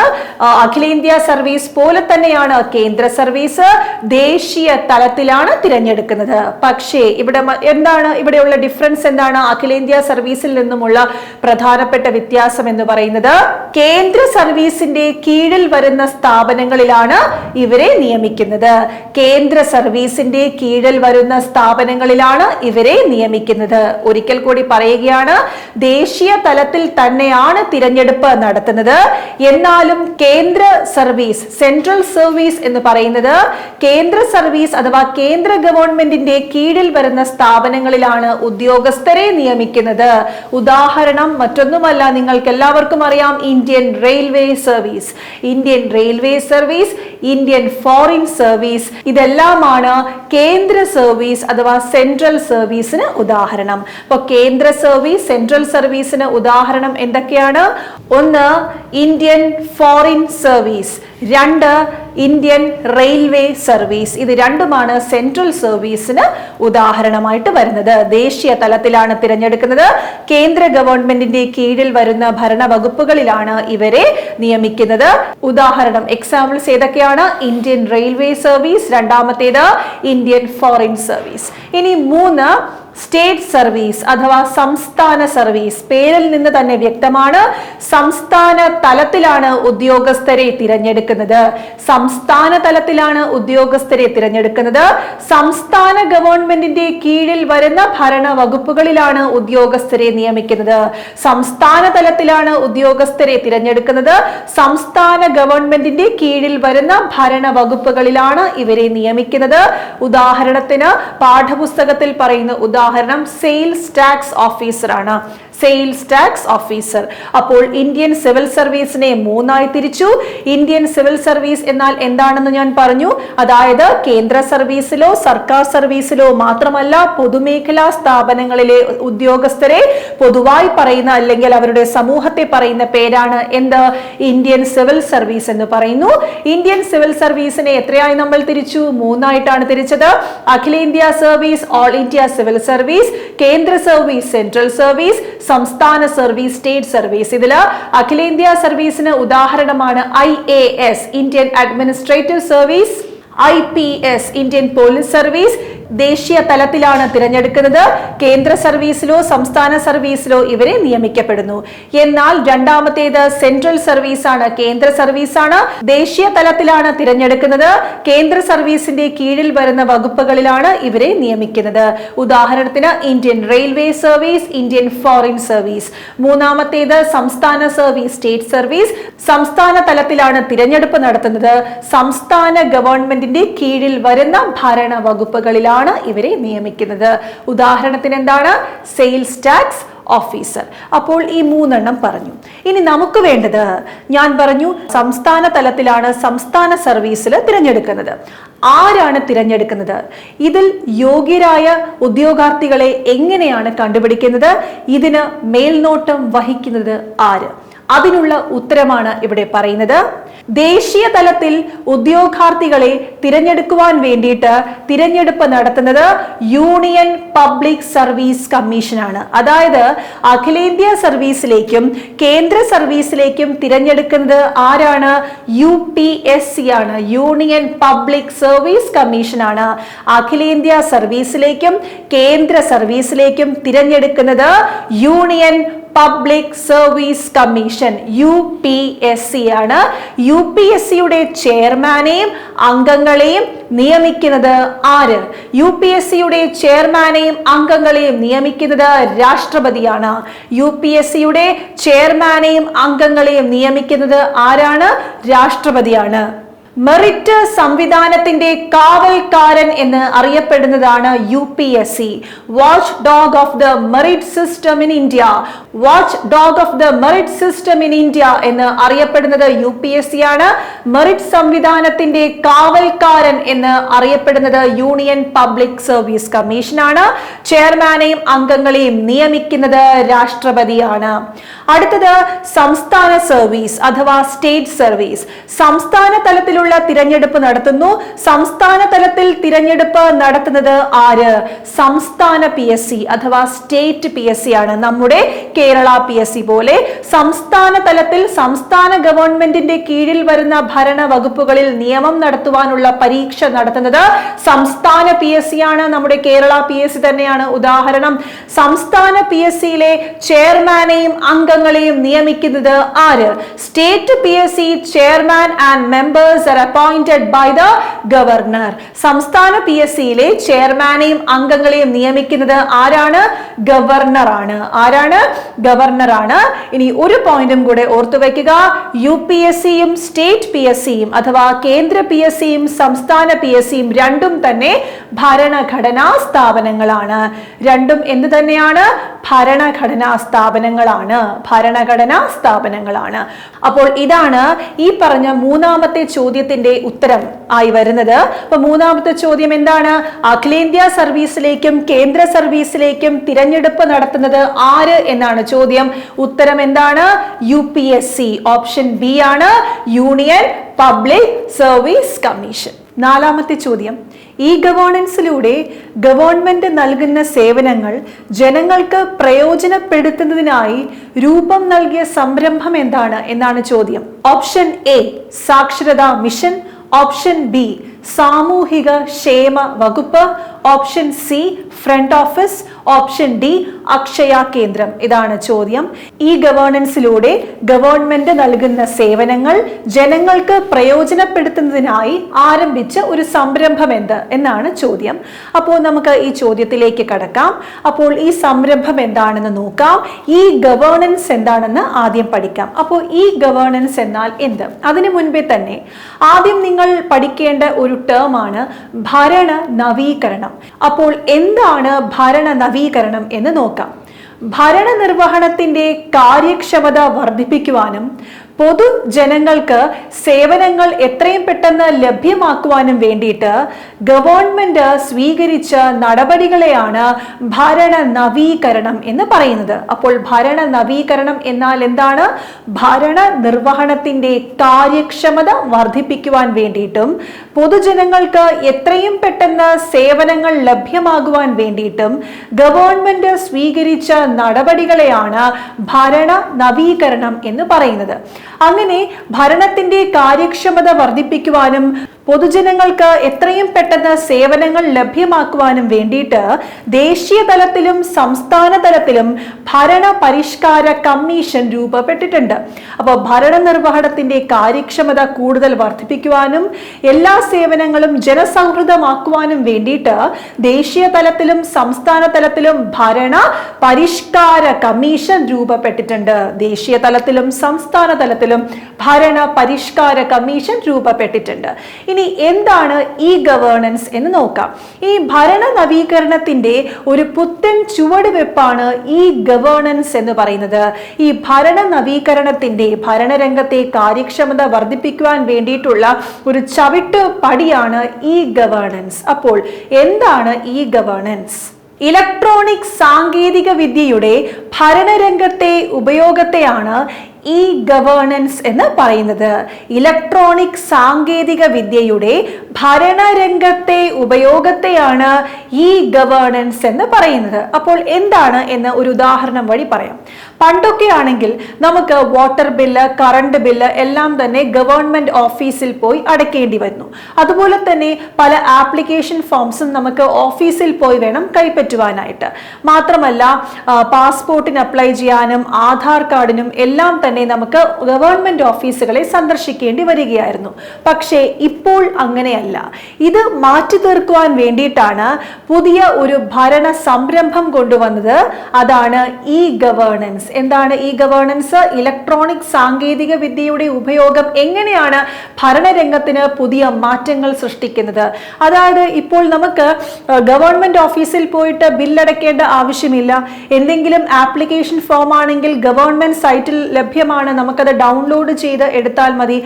അഖിലേന്ത്യാ സർവീസ് പോലെ തന്നെയാണ് കേന്ദ്ര സർവീസ്, ദേശീയ തലത്തിലാണ് തിരഞ്ഞെടുക്കുന്നത്. പക്ഷേ ഇവിടെ എന്താണ് ഇവിടെയുള്ള ഡിഫറൻസ്? എന്താണ് അഖിലേന്ത്യാ സർവീസിൽ നിന്നുമുള്ള പ്രധാനപ്പെട്ട വ്യത്യാസം എന്ന് പറയുന്നത്? കേന്ദ്ര സർവീസിന്റെ കീഴിൽ വരുന്ന സ്ഥാപനങ്ങളിലാണ് ഇവരെ നിയമിക്കുന്നത്. കേന്ദ്ര സർവീസിന്റെ കീഴിൽ വരുന്ന സ്ഥാപനങ്ങളിലാണ് ഇവരെ നിയമിക്കുന്നത്. ഒരിക്കൽ കൂടി പറയുകയാണ്, ദേശീയ തലത്തിൽ തന്നെയാണ് തിരഞ്ഞെടുപ്പ് നടത്തുന്നത്. എന്നാലും കേന്ദ്ര സർവീസ്, സെൻട്രൽ സർവീസ് എന്ന് പറയുന്നത് കേന്ദ്ര സർവീസ് അഥവാ കേന്ദ്ര ഗവൺമെന്റിന്റെ കീഴിൽ വരുന്ന സ്ഥാപനങ്ങളിലാണ് ഉദ്യോഗസ്ഥരെ നിയമിക്കുന്നത്. ഉദാഹരണം മറ്റൊന്നുമല്ല, നിങ്ങൾക്ക് എല്ലാവർക്കും അറിയാം, Indian railway service, Indian railway service, Indian foreign service. ഇതെല്ലാമാണ് കേന്ദ്ര സർവീസ് അഥവാ സെൻട്രൽ സർവീസിന് ഉദാഹരണം. അപ്പോൾ കേന്ദ്ര സർവീസ്, സെൻട്രൽ സർവീസിന് ഉദാഹരണം എന്തൊക്കെയാണ്? ഒന്ന്, ഇന്ത്യൻ ഫോറിൻ സർവീസ്. രണ്ട്, ഇന്ത്യൻ റെയിൽവേ സർവീസ്. ഇത് രണ്ടുമാണ് സെൻട്രൽ സർവീസിന് ഉദാഹരണമായിട്ട് വരുന്നത്. ദേശീയ തലത്തിലാണ് തിരഞ്ഞെടുക്കുന്നത്. കേന്ദ്ര ഗവൺമെന്റിന്റെ കീഴിൽ വരുന്ന ഭരണ വകുപ്പുകളിലാണ് ഇവരെ നിയമിക്കുന്നത്. ഉദാഹരണം, എക്സാമ്പിൾസ് ഏതൊക്കെയാണ്? ഇന്ത്യൻ റെയിൽവേ സർവീസ്, രണ്ടാമത്തേത് ഇന്ത്യൻ ഫോറിൻ സർവീസ്. ഇനി മൂന്ന്, സ്റ്റേറ്റ് സർവീസ് അഥവാ സംസ്ഥാന സർവീസ്. പേരിൽ നിന്ന് തന്നെ വ്യക്തമാണ്, സംസ്ഥാന തലത്തിലാണ് ഉദ്യോഗസ്ഥരെ തിരഞ്ഞെടുക്കുന്നത്. സംസ്ഥാന തലത്തിലാണ് ഉദ്യോഗസ്ഥരെ തിരഞ്ഞെടുക്കുന്നത്. സംസ്ഥാന ഗവൺമെന്റിന്റെ കീഴിൽ വരുന്ന ഭരണ വകുപ്പുകളിലാണ് ഉദ്യോഗസ്ഥരെ നിയമിക്കുന്നത്. സംസ്ഥാന തലത്തിലാണ് ഉദ്യോഗസ്ഥരെ തിരഞ്ഞെടുക്കുന്നത്. സംസ്ഥാന ഗവൺമെന്റിന്റെ കീഴിൽ വരുന്ന ഭരണ വകുപ്പുകളിലാണ് ഇവരെ നിയമിക്കുന്നത്. ഉദാഹരണത്തിന് പാഠപുസ്തകത്തിൽ പറയുന്ന ഉദാഹരണം സെയിൽസ് ടാക്സ് ഓഫീസർ ആണ്. Sales tax officer. അപ്പോൾ ഇന്ത്യൻ സിവിൽ സർവീസിനെ മൂന്നായി തിരിച്ചു. ഇന്ത്യൻ സിവിൽ സർവീസ് എന്നാൽ എന്താണെന്ന് ഞാൻ പറഞ്ഞു. അതായത് കേന്ദ്ര സർവീസിലോ സർക്കാർ സർവീസിലോ മാത്രമല്ല, പൊതുമേഖലാ സ്ഥാപനങ്ങളിലെ ഉദ്യോഗസ്ഥരെ പൊതുവായി പറയുന്ന അല്ലെങ്കിൽ അവരുടെ സമൂഹത്തെ പറയുന്ന പേരാണ് എന്ത്? ഇന്ത്യൻ സിവിൽ സർവീസ് എന്ന് പറയുന്നു. ഇന്ത്യൻ സിവിൽ സർവീസിനെ എത്രയായി നമ്മൾ തിരിച്ചു? മൂന്നായിട്ടാണ് തിരിച്ചത്. അഖിലേന്ത്യാ service, all India civil service, കേന്ദ്ര സർവീസ്, സെൻട്രൽ സർവീസ്, സംസ്ഥാന സർവീസ്, സ്റ്റേറ്റ് സർവീസ്. ഇതില് അഖിലേന്ത്യാ സർവീസിന് ഉദാഹരണമാണ് IAS, Indian administrative service, IPS, Indian police service. ദേശീയ തലത്തിലാണ് തിരഞ്ഞെടുക്കുന്നത്. കേന്ദ്ര സർവീസിലോ സംസ്ഥാന സർവീസിലോ ഇവരെ നിയമിക്കപ്പെടുന്നു. എന്നാൽ രണ്ടാമത്തേത് സെൻട്രൽ സർവീസ് ആണ്, കേന്ദ്ര സർവീസ് ആണ്. ദേശീയ തലത്തിലാണ് തിരഞ്ഞെടുക്കുന്നത്. കേന്ദ്ര സർവീസിന്റെ കീഴിൽ വരുന്ന വകുപ്പുകളിലാണ് ഇവരെ നിയമിക്കുന്നത്. ഉദാഹരണത്തിന് Indian railway service, Indian foreign service. മൂന്നാമത്തേത് സംസ്ഥാന സർവീസ്, സ്റ്റേറ്റ് സർവീസ്. സംസ്ഥാന തലത്തിലാണ് തിരഞ്ഞെടുപ്പ് നടത്തുന്നത്. സംസ്ഥാന ഗവൺമെന്റിന്റെ കീഴിൽ വരുന്ന ഭരണ വകുപ്പുകളിലാണ് ഇവരെ നിയമിക്കുന്നത്. ഉദാഹരണത്തിന് എന്താണ്? Sales tax officer. അപ്പോൾ ഈ മൂന്നെണ്ണം പറഞ്ഞു. ഇനി നമുക്ക് വേണ്ടത്, ഞാൻ പറഞ്ഞു സംസ്ഥാന തലത്തിലാണ് സംസ്ഥാന സർവീസിൽ തിരഞ്ഞെടുക്കുന്നത്. ആരാണ് തിരഞ്ഞെടുക്കുന്നത്? ഇതിൽ യോഗ്യരായ ഉദ്യോഗാർത്ഥികളെ എങ്ങനെയാണ് കണ്ടുപിടിക്കുന്നത്? ഇതിന് മേൽനോട്ടം വഹിക്കുന്നത് ആര്? അതിനുള്ള ഉത്തരമാണ് ഇവിടെ പറയുന്നത്. ദേശീയ തലത്തിൽ ഉദ്യോഗാർത്ഥികളെ തിരഞ്ഞെടുക്കുവാൻ വേണ്ടിയിട്ട് തിരഞ്ഞെടുപ്പ് നടത്തുന്നത് യൂണിയൻ പബ്ലിക് സർവീസ് കമ്മീഷനാണ്. അതായത് അഖിലേന്ത്യാ സർവീസിലേക്കും കേന്ദ്ര സർവീസിലേക്കും തിരഞ്ഞെടുക്കുന്നത് ആരാണ്? UPSC ആണ്, യൂണിയൻ പബ്ലിക് സർവീസ് കമ്മീഷനാണ്. അഖിലേന്ത്യാ സർവീസിലേക്കും കേന്ദ്ര സർവീസിലേക്കും തിരഞ്ഞെടുക്കുന്നത് union public service commission UPSC ആണ്. UPSCയുടെ ചെയർമാനെയും അംഗങ്ങളെയും നിയമിക്കുന്നത് ആര്? UPSCയുടെ ചെയർമാനെയും അംഗങ്ങളെയും നിയമിക്കുന്നത് രാഷ്ട്രപതിയാണ്. UPSCയുടെ ചെയർമാനെയും അംഗങ്ങളെയും നിയമിക്കുന്നത് ആരാണ്? രാഷ്ട്രപതിയാണ്. മെറിറ്റ് സംവിധാനത്തിന്റെ കാവൽക്കാരൻ എന്ന് അറിയപ്പെടുന്നതാണ് UPSC. Watch dog of the merit system in India. Watch dog of the merit system in India എന്ന് അറിയപ്പെടുന്നത് UPSC ആണ്. മെറിറ്റ് സംവിധാനത്തിന്റെ കാവൽക്കാരൻ എന്ന് അറിയപ്പെടുന്നത് യൂണിയൻ പബ്ലിക് സർവീസ് കമ്മീഷനാണ്. ചെയർമാനെയും അംഗങ്ങളെയും നിയമിക്കുന്നത് രാഷ്ട്രപതിയാണ്. അടുത്തത് സംസ്ഥാന സർവീസ് അഥവാ സ്റ്റേറ്റ് സർവീസ്. സംസ്ഥാന തലത്തിലുള്ള തിരഞ്ഞെടുപ്പ് നടത്തുന്നു. സംസ്ഥാന തലത്തിൽ തിരഞ്ഞെടുപ്പ് നടത്തുന്നത് ആര്? സംസ്ഥാന PSC അഥവാ സ്റ്റേറ്റ് PSC ആണ്. നമ്മുടെ കേരള PSC പോലെ സംസ്ഥാന തലത്തിൽ സംസ്ഥാന ഗവൺമെന്റിന്റെ കീഴിൽ വരുന്ന ഭരണ വകുപ്പുകളിൽ നിയമം നടത്തുവാനുള്ള പരീക്ഷ നടത്തുന്നത് സംസ്ഥാന PSC ആണ്. നമ്മുടെ കേരള PSC തന്നെയാണ് ഉദാഹരണം. സംസ്ഥാന PSCയിലെ ചെയർമാനെയും അംഗങ്ങളെയും നിയമിക്കുന്നത് ആര്? State PSC chairman and members are appointed by the governor. സംസ്ഥാന PSCയിലെ ചെയർമാനെയും അംഗങ്ങളെയും നിയമിക്കുന്നത് ആരാണ്? ഗവർണർ ആണ്. ആരാണ്? ഗവർണർ ആണ്. ഇനി ഒരു പോയിന്റും കൂടെ ഓർത്തു വെക്കുക. UPSCയും സ്റ്റേറ്റ് PSCയും അഥവാ കേന്ദ്ര PSCയും സംസ്ഥാന PSCയും രണ്ടും തന്നെ ഭരണഘടനാ സ്ഥാപനങ്ങളാണ്. രണ്ടും എന്ത് തന്നെയാണ്? ഭരണഘടനാ സ്ഥാപനങ്ങളാണ്. ഭരണഘടനാ സ്ഥാപനങ്ങളാണ്. അപ്പോൾ ഇതാണ് ഈ പറഞ്ഞ മൂന്നാമത്തെ ചോദ്യത്തിന്റെ ഉത്തരം ആയി വരുന്നത്. അപ്പൊ മൂന്നാമത്തെ ചോദ്യം എന്താണ്? അഖിലേന്ത്യാ സർവീസിലേക്കും കേന്ദ്ര സർവീസിലേക്കും തിരഞ്ഞെടുപ്പ് നടത്തുന്നത് ആര് എന്നാണ് ചോദ്യം. ഉത്തരം എന്താണ്? UPSC. ഓപ്ഷൻ ബി ആണ്, യൂണിയൻ പബ്ലിക് സർവീസ് കമ്മീഷൻ. നാലാമത്തെ ചോദ്യം, ഈ ഗവേണൻസിലൂടെ ഗവൺമെന്റ് നൽകുന്ന സേവനങ്ങൾ ജനങ്ങൾക്ക് പ്രയോജനപ്പെടുത്തുന്നതിനായി രൂപം നൽകിയ സംരംഭം എന്താണ് എന്നാണ് ചോദ്യം. ഓപ്ഷൻ എ സാക്ഷരതാ മിഷൻ, ഓപ്ഷൻ ബി സാമൂഹിക ക്ഷേമ വകുപ്പ്, option C front office, option D Akshaya കേന്ദ്രം. ഇതാണ് ചോദ്യം. ഈ ഗവേണൻസിലൂടെ ഗവൺമെന്റ് നൽകുന്ന സേവനങ്ങൾ ജനങ്ങൾക്ക് പ്രയോജനപ്പെടുത്തുന്നതിനായി ആരംഭിച്ച ഒരു സംരംഭം എന്ത് എന്നാണ് ചോദ്യം. അപ്പോൾ നമുക്ക് ഈ ചോദ്യത്തിലേക്ക് കടക്കാം. അപ്പോൾ ഈ സംരംഭം എന്താണെന്ന് നോക്കാം. ഈ ഗവേണൻസ് എന്താണെന്ന് ആദ്യം പഠിക്കാം. അപ്പോൾ ഈ ഗവേണൻസ് എന്നാൽ എന്ത്? അതിനു മുൻപേ തന്നെ ആദ്യം നിങ്ങൾ പഠിക്കേണ്ട ഒരു ടേം ആണ് ഭരണ നവീകരണം. അപ്പോൾ എന്താണ് ഭരണ നവീകരണം എന്ന് നോക്കാം. ഭരണ നിർവഹണത്തിന്റെ കാര്യക്ഷമത വർദ്ധിപ്പിക്കുവാനും പൊതുജനങ്ങൾക്ക് സേവനങ്ങൾ എത്രയും പെട്ടെന്ന് ലഭ്യമാക്കുവാനും വേണ്ടിയിട്ട് ഗവൺമെന്റ് സ്വീകരിച്ച നടപടികളെയാണ് ഭരണ നവീകരണം എന്ന് പറയുന്നത്. അപ്പോൾ ഭരണ നവീകരണം എന്നാൽ എന്താണ്? ഭരണ നിർവഹണത്തിന്റെ കാര്യക്ഷമത വർദ്ധിപ്പിക്കുവാൻ വേണ്ടിയിട്ടും പൊതുജനങ്ങൾക്ക് എത്രയും പെട്ടെന്ന് സേവനങ്ങൾ ലഭ്യമാകുവാൻ വേണ്ടിയിട്ടും ഗവൺമെന്റ് സ്വീകരിച്ച നടപടികളെയാണ് ഭരണ നവീകരണം എന്ന് പറയുന്നത്. അങ്ങനെ ഭരണത്തിന്റെ കാര്യക്ഷമത വർദ്ധിപ്പിക്കുവാനും പൊതുജനങ്ങൾക്ക് എത്രയും പെട്ടെന്ന് സേവനങ്ങൾ ലഭ്യമാക്കുവാനും വേണ്ടിയിട്ട് ദേശീയ തലത്തിലും സംസ്ഥാന തലത്തിലും ഭരണ പരിഷ്കാര കമ്മീഷൻ രൂപപ്പെട്ടിട്ടുണ്ട്. അപ്പോൾ ഭരണ നിർവഹണത്തിന്റെ കാര്യക്ഷമത കൂടുതൽ വർദ്ധിപ്പിക്കുവാനും എല്ലാ സേവനങ്ങളും ജനസൗഹൃദമാക്കുവാനും വേണ്ടിയിട്ട് ദേശീയ തലത്തിലും സംസ്ഥാന തലത്തിലും ഭരണ പരിഷ്കാര കമ്മീഷൻ രൂപപ്പെട്ടിട്ടുണ്ട്. ദേശീയ തലത്തിലും സംസ്ഥാന തലത്തിലും ഭരണ പരിഷ്കാര കമ്മീഷൻ രൂപപ്പെട്ടിട്ടുണ്ട്. ഇനി എന്താണ് ഈ ഗവേണൻസ് എന്ന് നോക്കാം. ഈ ഭരണ നവീകരണത്തിന്റെ ഒരു പുത്തൻ ചുവടുവെപ്പാണ് ഈ ഗവേണൻസ് എന്ന് പറയുന്നത്. ഈ ഭരണ നവീകരണത്തിന്റെ ഭരണരംഗത്തെ കാര്യക്ഷമത വർദ്ധിപ്പിക്കുവാൻ വേണ്ടിയിട്ടുള്ള ഒരു ചവിട്ട് പടിയാണ് ഈ ഗവേണൻസ്. അപ്പോൾ എന്താണ് ഈ ഗവേണൻസ്? ഇലക്ട്രോണിക് സാങ്കേതിക വിദ്യയുടെ ഭരണരംഗത്തെ ഉപയോഗത്തെയാണ് ഇ ഗവേണൻസ് എന്ന് പറയുന്നത്? ഇലക്ട്രോണിക് സാങ്കേതിക വിദ്യയുടെ ഭരണരംഗത്തെ ഉപയോഗത്തെയാണ് ഇ ഗവേണൻസ് എന്ന് പറയുന്നത്. അപ്പോൾ എന്താണ് എന്ന് ഒരു ഉദാഹരണം വഴി പറയാം. പണ്ടൊക്കെ ആണെങ്കിൽ നമുക്ക് വാട്ടർ ബില്ല്, കറണ്ട് ബില്ല് എല്ലാം തന്നെ ഗവൺമെന്റ് ഓഫീസിൽ പോയി അടയ്ക്കേണ്ടി വരുന്നു. അതുപോലെ തന്നെ പല ആപ്ലിക്കേഷൻ ഫോംസും നമുക്ക് ഓഫീസിൽ പോയി വേണം കൈപ്പറ്റുവാനായിട്ട്. മാത്രമല്ല പാസ്പോർട്ടിന് അപ്ലൈ ചെയ്യാനും ആധാർ കാർഡിനും എല്ലാം തന്നെ നമുക്ക് ഗവൺമെന്റ് ഓഫീസുകളെ സന്ദർശിക്കേണ്ടി വരികയായിരുന്നു. പക്ഷേ ഇപ്പോൾ അങ്ങനെയല്ല. ഇത് മാറ്റി തീർക്കുവാൻ വേണ്ടിയിട്ടാണ് പുതിയ ഒരു ഭരണ സംരംഭം കൊണ്ടുവന്നത്. അതാണ് ഇ ഗവേണൻസ്. എന്താണ് ഇ ഗവേണൻസ്? ഇലക്ട്രോണിക് സാങ്കേതിക വിദ്യയുടെ ഉപയോഗം എങ്ങനെയാണ് ഭരണരംഗത്തിന് പുതിയ മാറ്റങ്ങൾ സൃഷ്ടിക്കുന്നത്? അതായത് ഇപ്പോൾ നമുക്ക് ഗവൺമെന്റ് ഓഫീസിൽ പോയിട്ട് ബില്ലടയ്ക്കേണ്ട ആവശ്യമില്ല. എന്തെങ്കിലും ആപ്ലിക്കേഷൻ ഫോം ആണെങ്കിൽ ഗവൺമെന്റ് സൈറ്റിൽ ലഭ്യമാണ്, നമുക്കത് ഡൗൺലോഡ് ചെയ്ത് എടുത്താൽ മതി.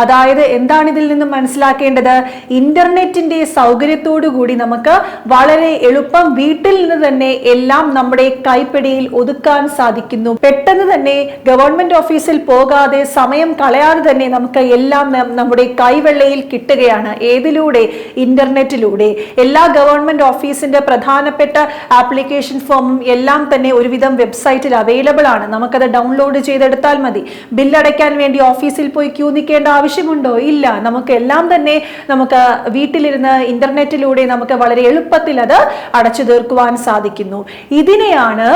അതായത് എന്താണ് ഇതിൽ നിന്നും മനസ്സിലാക്കേണ്ടത്? ഇന്റർനെറ്റിന്റെ സൗകര്യത്തോടു കൂടി നമുക്ക് വളരെ എളുപ്പം വീട്ടിൽ നിന്ന് തന്നെ എല്ലാം നമ്മുടെ കൈപ്പിടിയിൽ ഒതുക്കാൻ സാധിക്കുന്നു. പെട്ടെന്ന് തന്നെ ഗവൺമെന്റ് ഓഫീസിൽ പോകാതെ സമയം കളയാതെ തന്നെ നമുക്ക് എല്ലാം നമ്മുടെ കൈവെള്ളയിൽ കിട്ടുകയാണ്. ഏതിലൂടെ? ഇന്റർനെറ്റിലൂടെ. എല്ലാ ഗവൺമെന്റ് ഓഫീസിന്റെ പ്രധാനപ്പെട്ട ആപ്ലിക്കേഷൻ ഫോമും എല്ലാം തന്നെ ഒരുവിധം വെബ്സൈറ്റിൽ അവൈലബിൾ ആണ്. നമുക്കത് ഡൗൺലോഡ് ചെയ്തെടുത്താൽ മതി. ബില്ലടയ്ക്കാൻ വേണ്ടി ഓഫീസിൽ പോയി ക്യൂ നിൽക്കേണ്ട ആവശ്യമുണ്ടോ? ഇല്ല. നമുക്ക് എല്ലാം തന്നെ നമുക്ക് വീട്ടിലിരുന്ന് ഇന്റർനെറ്റിലൂടെ നമുക്ക് വളരെ എളുപ്പത്തിൽ അത് അടച്ചു തീർക്കുവാൻ സാധിക്കുന്നു. ഇതിനെയാണ്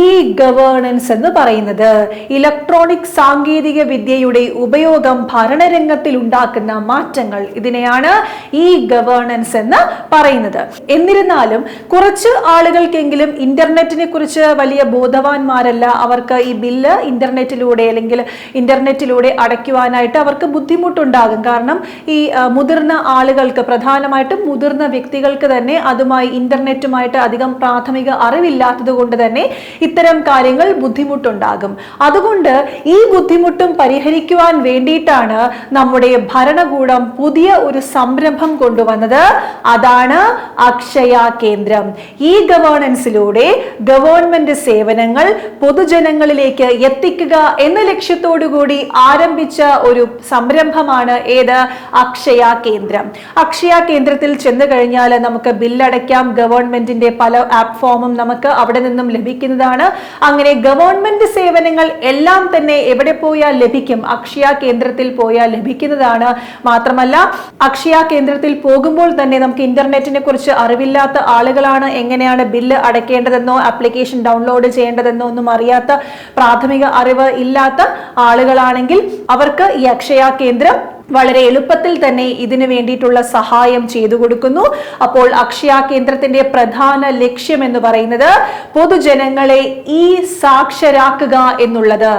ഇ ഗവേണൻസ് എന്ന് പറയുന്നത്. ഇലക്ട്രോണിക് സാങ്കേതിക വിദ്യയുടെ ഉപയോഗം ഭരണരംഗത്തിൽ ഉണ്ടാക്കുന്ന മാറ്റങ്ങൾ, ഇതിനെയാണ് ഇ ഗവേണൻസ് എന്ന് പറയുന്നത്. എന്നിരുന്നാലും കുറച്ച് ആളുകൾക്കെങ്കിലും ഇന്റർനെറ്റിനെ കുറിച്ച് വലിയ ബോധവാന്മാരല്ല. അവർക്ക് ഈ ബില്ല് ഇന്റർനെറ്റിലൂടെ അല്ലെങ്കിൽ ഇന്റർനെറ്റിലൂടെ അടയ്ക്കുവാനായിട്ട് അവർക്ക് ബുദ്ധിമുട്ടുണ്ടാകും. കാരണം ഈ മുതിർന്ന ആളുകൾക്ക്, പ്രധാനമായിട്ടും മുതിർന്ന വ്യക്തികൾക്ക് തന്നെ അതുമായി ഇന്റർനെറ്റുമായിട്ട് അധികം പ്രാഥമിക അറിവില്ലാത്തത് കൊണ്ട് തന്നെ ഇത്തരം കാര്യങ്ങൾ ബുദ്ധിമുട്ടുണ്ടാകും. അതുകൊണ്ട് ഈ ബുദ്ധിമുട്ടും പരിഹരിക്കുവാൻ വേണ്ടിയിട്ടാണ് നമ്മുടെ ഭരണകൂടം പുതിയ ഒരു സംരംഭം കൊണ്ടുവന്നത്. അതാണ് അക്ഷയ കേന്ദ്രം. ഈ ഗവേണൻസിലൂടെ ഗവൺമെന്റ് സേവനങ്ങൾ പൊതുജനങ്ങളിലേക്ക് എത്തിക്കുക എന്ന ലക്ഷ്യത്തോടുകൂടി ആരംഭിച്ച ഒരു സംരംഭമാണ് ഏത്? അക്ഷയ കേന്ദ്രം. അക്ഷയ കേന്ദ്രത്തിൽ ചെന്ന് കഴിഞ്ഞാൽ നമുക്ക് ബില്ലടയ്ക്കാം. ഗവൺമെന്റിന്റെ പല ആപ്പ് ഫോമും നമുക്ക് അവിടെ നിന്നും ലഭിക്കുന്നതാണ്. അങ്ങനെ ഗവൺമെന്റ് സേവനങ്ങൾ എല്ലാം തന്നെ എവിടെ പോയാൽ ലഭിക്കും? അക്ഷയ കേന്ദ്രത്തിൽ പോയാൽ ലഭിക്കുന്നതാണ്. മാത്രമല്ല അക്ഷയ കേന്ദ്രത്തിൽ പോകുമ്പോൾ തന്നെ നമുക്ക് ഇന്റർനെറ്റിനെ കുറിച്ച് അറിവില്ലാത്ത ആളുകളാണ്, എങ്ങനെയാണ് ബില്ല് അടയ്ക്കേണ്ടതെന്നോ ആപ്ലിക്കേഷൻ ഡൗൺലോഡ് ചെയ്യേണ്ടതെന്നോ ഒന്നും അറിയാത്ത, പ്രാഥമിക അറിവ് ഇല്ലാത്ത ആളുകളാണെങ്കിൽ അവർക്ക് ഈ അക്ഷയ കേന്ദ്രം വളരെ എളുപ്പത്തിൽ തന്നെ ഇതിനു വേണ്ടിയിട്ടുള്ള സഹായം ചെയ്തു കൊടുക്കുന്നു. അപ്പോൾ അക്ഷയ കേന്ദ്രത്തിന്റെ പ്രധാന ലക്ഷ്യം എന്ന് പറയുന്നത് പൊതുജനങ്ങളെ ഈ സാക്ഷരാക്കുക എന്നുള്ളത്.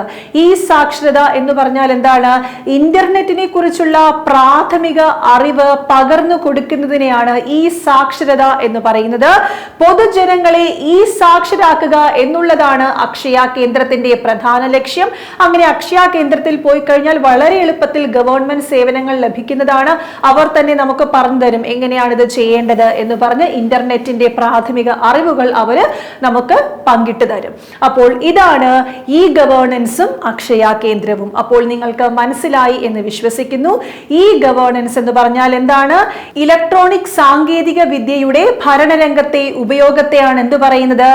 ഈ സാക്ഷരത എന്ന് പറഞ്ഞാൽ എന്താണ്? ഇന്റർനെറ്റിനെ കുറിച്ചുള്ള പ്രാഥമിക അറിവ് പകർന്നു കൊടുക്കുന്നതിനെയാണ് ഈ സാക്ഷരത എന്ന് പറയുന്നത്. പൊതുജനങ്ങളെ ഈ സാക്ഷരാക്കുക എന്നുള്ളതാണ് അക്ഷയ കേന്ദ്രത്തിന്റെ പ്രധാന ലക്ഷ്യം. അങ്ങനെ അക്ഷയ കേന്ദ്രത്തിൽ പോയി കഴിഞ്ഞാൽ വളരെ എളുപ്പത്തിൽ ഗവൺമെന്റ് സേവനങ്ങൾ ലഭിക്കുന്നതാണ്. അവർ തന്നെ നമുക്ക് പറഞ്ഞു തരും എങ്ങനെയാണ് ഇത് ചെയ്യേണ്ടത് എന്ന് പറഞ്ഞ് ഇന്റർനെറ്റിന്റെ പ്രാഥമിക അറിവുകൾ അവര് നമുക്ക് പങ്കിട്ട് തരും. അപ്പോൾ ഇതാണ് ഇ ഗവേണൻസും അക്ഷയ കേന്ദ്രവും. അപ്പോൾ നിങ്ങൾക്ക് മനസ്സിലായി എന്ന് വിശ്വസിക്കുന്നു. ഇ ഗവേണൻസ് എന്ന് പറഞ്ഞാൽ എന്താണ്? ഇലക്ട്രോണിക് സാങ്കേതിക വിദ്യയുടെ ഭരണരംഗത്തെ ഉപയോഗത്തെയാണ് എന്ത് പറയുന്നത്?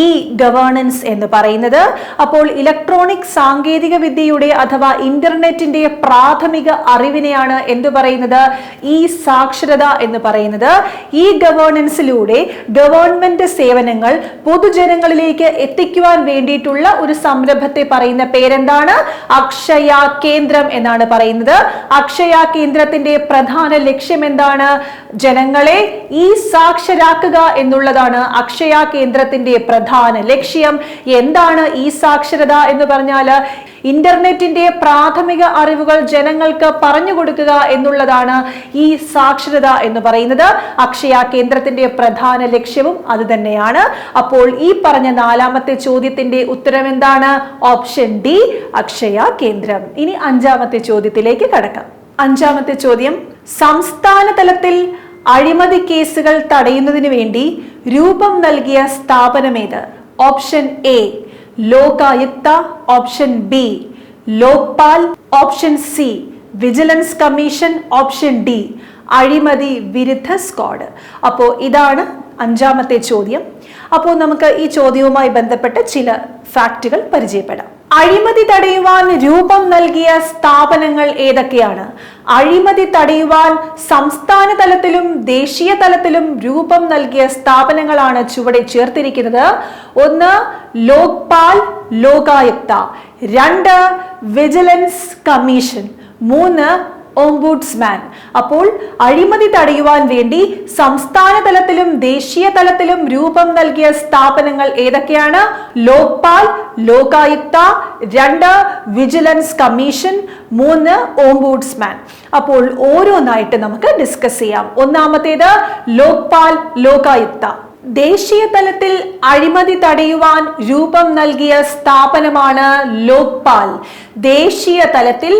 ഇ ഗവേണൻസ് എന്ന് പറയുന്നത്. അപ്പോൾ ഇലക്ട്രോണിക് സാങ്കേതിക വിദ്യയുടെ അഥവാ ഇന്റർനെറ്റിന്റെ പ്രാഥമിക അറിവിനെയാണ് എന്ത് പറയുന്നത്? ഈ സാക്ഷരത എന്ന് പറയുന്നത്. ഈ ഗവേണൻസിലൂടെ ഗവൺമെന്റ് സേവനങ്ങൾ പൊതുജനങ്ങളിലേക്ക് എത്തിക്കുവാൻ വേണ്ടിയിട്ടുള്ള ഒരു സംരംഭത്തെ പറയുന്ന പേരെന്താണ്? അക്ഷയ കേന്ദ്രം എന്നാണ് പറയുന്നത്. അക്ഷയ കേന്ദ്രത്തിന്റെ പ്രധാന ലക്ഷ്യം എന്താണ്? ജനങ്ങളെ ഈ സാക്ഷരാക്കുക എന്നുള്ളതാണ് അക്ഷയ കേന്ദ്രത്തിന്റെ പ്രധാന ലക്ഷ്യം. എന്താണ് ഈ സാക്ഷരത എന്ന് പറഞ്ഞാൽ? ഇന്റർനെറ്റിന്റെ പ്രാഥമിക അറിവുകൾ ജനങ്ങൾക്ക് പറഞ്ഞു കൊടുക്കുക എന്നുള്ളതാണ് ഈ സാക്ഷരത എന്ന് പറയുന്നത്. അക്ഷയ കേന്ദ്രത്തിന്റെ പ്രധാന ലക്ഷ്യവും അത് തന്നെയാണ്. അപ്പോൾ ഈ പറഞ്ഞ നാലാമത്തെ ചോദ്യത്തിന്റെ ഉത്തരം എന്താണ്? ഓപ്ഷൻ ഡി, അക്ഷയ കേന്ദ്രം. ഇനി അഞ്ചാമത്തെ ചോദ്യത്തിലേക്ക് കടക്കാം. അഞ്ചാമത്തെ ചോദ്യം, സംസ്ഥാന തലത്തിൽ അഴിമതി കേസുകൾ തടയുന്നതിന് വേണ്ടി രൂപം നൽകിയ സ്ഥാപനമേത്? Option A Lokayukta, option B Lokpal, option C vigilance commission, option D അഴിമതി വിരുദ്ധ സ്ക്വാഡ്. അപ്പോൾ ഇതാണ് 5ാമത്തെ ചോദ്യം. അപ്പോൾ നമുക്ക് ഈ ചോദ്യവുമായി ബന്ധപ്പെട്ട ചില ഫാക്റ്റുകൾ പരിചയപ്പെടാം. അഴിമതി തടയുവാൻ രൂപം നൽകിയ സ്ഥാപനങ്ങൾ ഏതൊക്കെയാണ്? അഴിമതി തടയുവാൻ സംസ്ഥാന തലത്തിലും ദേശീയ തലത്തിലും രൂപം നൽകിയ സ്ഥാപനങ്ങളാണ് ചുവടെ ചേർത്തിരിക്കുന്നത്. 1 Lokpal Lokayukta, 2 vigilance commission, 3 ombudsman. അപ്പോൾ അഴിമതി തടയുവാൻ വേണ്ടി സംസ്ഥാന തലത്തിലും ദേശീയ തലത്തിലും രൂപം നൽകിയ സ്ഥാപനങ്ങൾ ഏതൊക്കെയാണ്? Lokpal Lokayukta, 2 vigilance commission, 3 ombudsman. അപ്പോൾ ഓരോന്നായിട്ട് നമുക്ക് ഡിസ്കസ് ചെയ്യാം. ഒന്നാമത്തേത് ലോക്പാൽ ലോകായുക്ത. ദേശീയ തലത്തിൽ അഴിമതി തടയുവാൻ രൂപം നൽകിയ സ്ഥാപനമാണ് ലോക്പാൽ. ദേശീയ തലത്തിൽ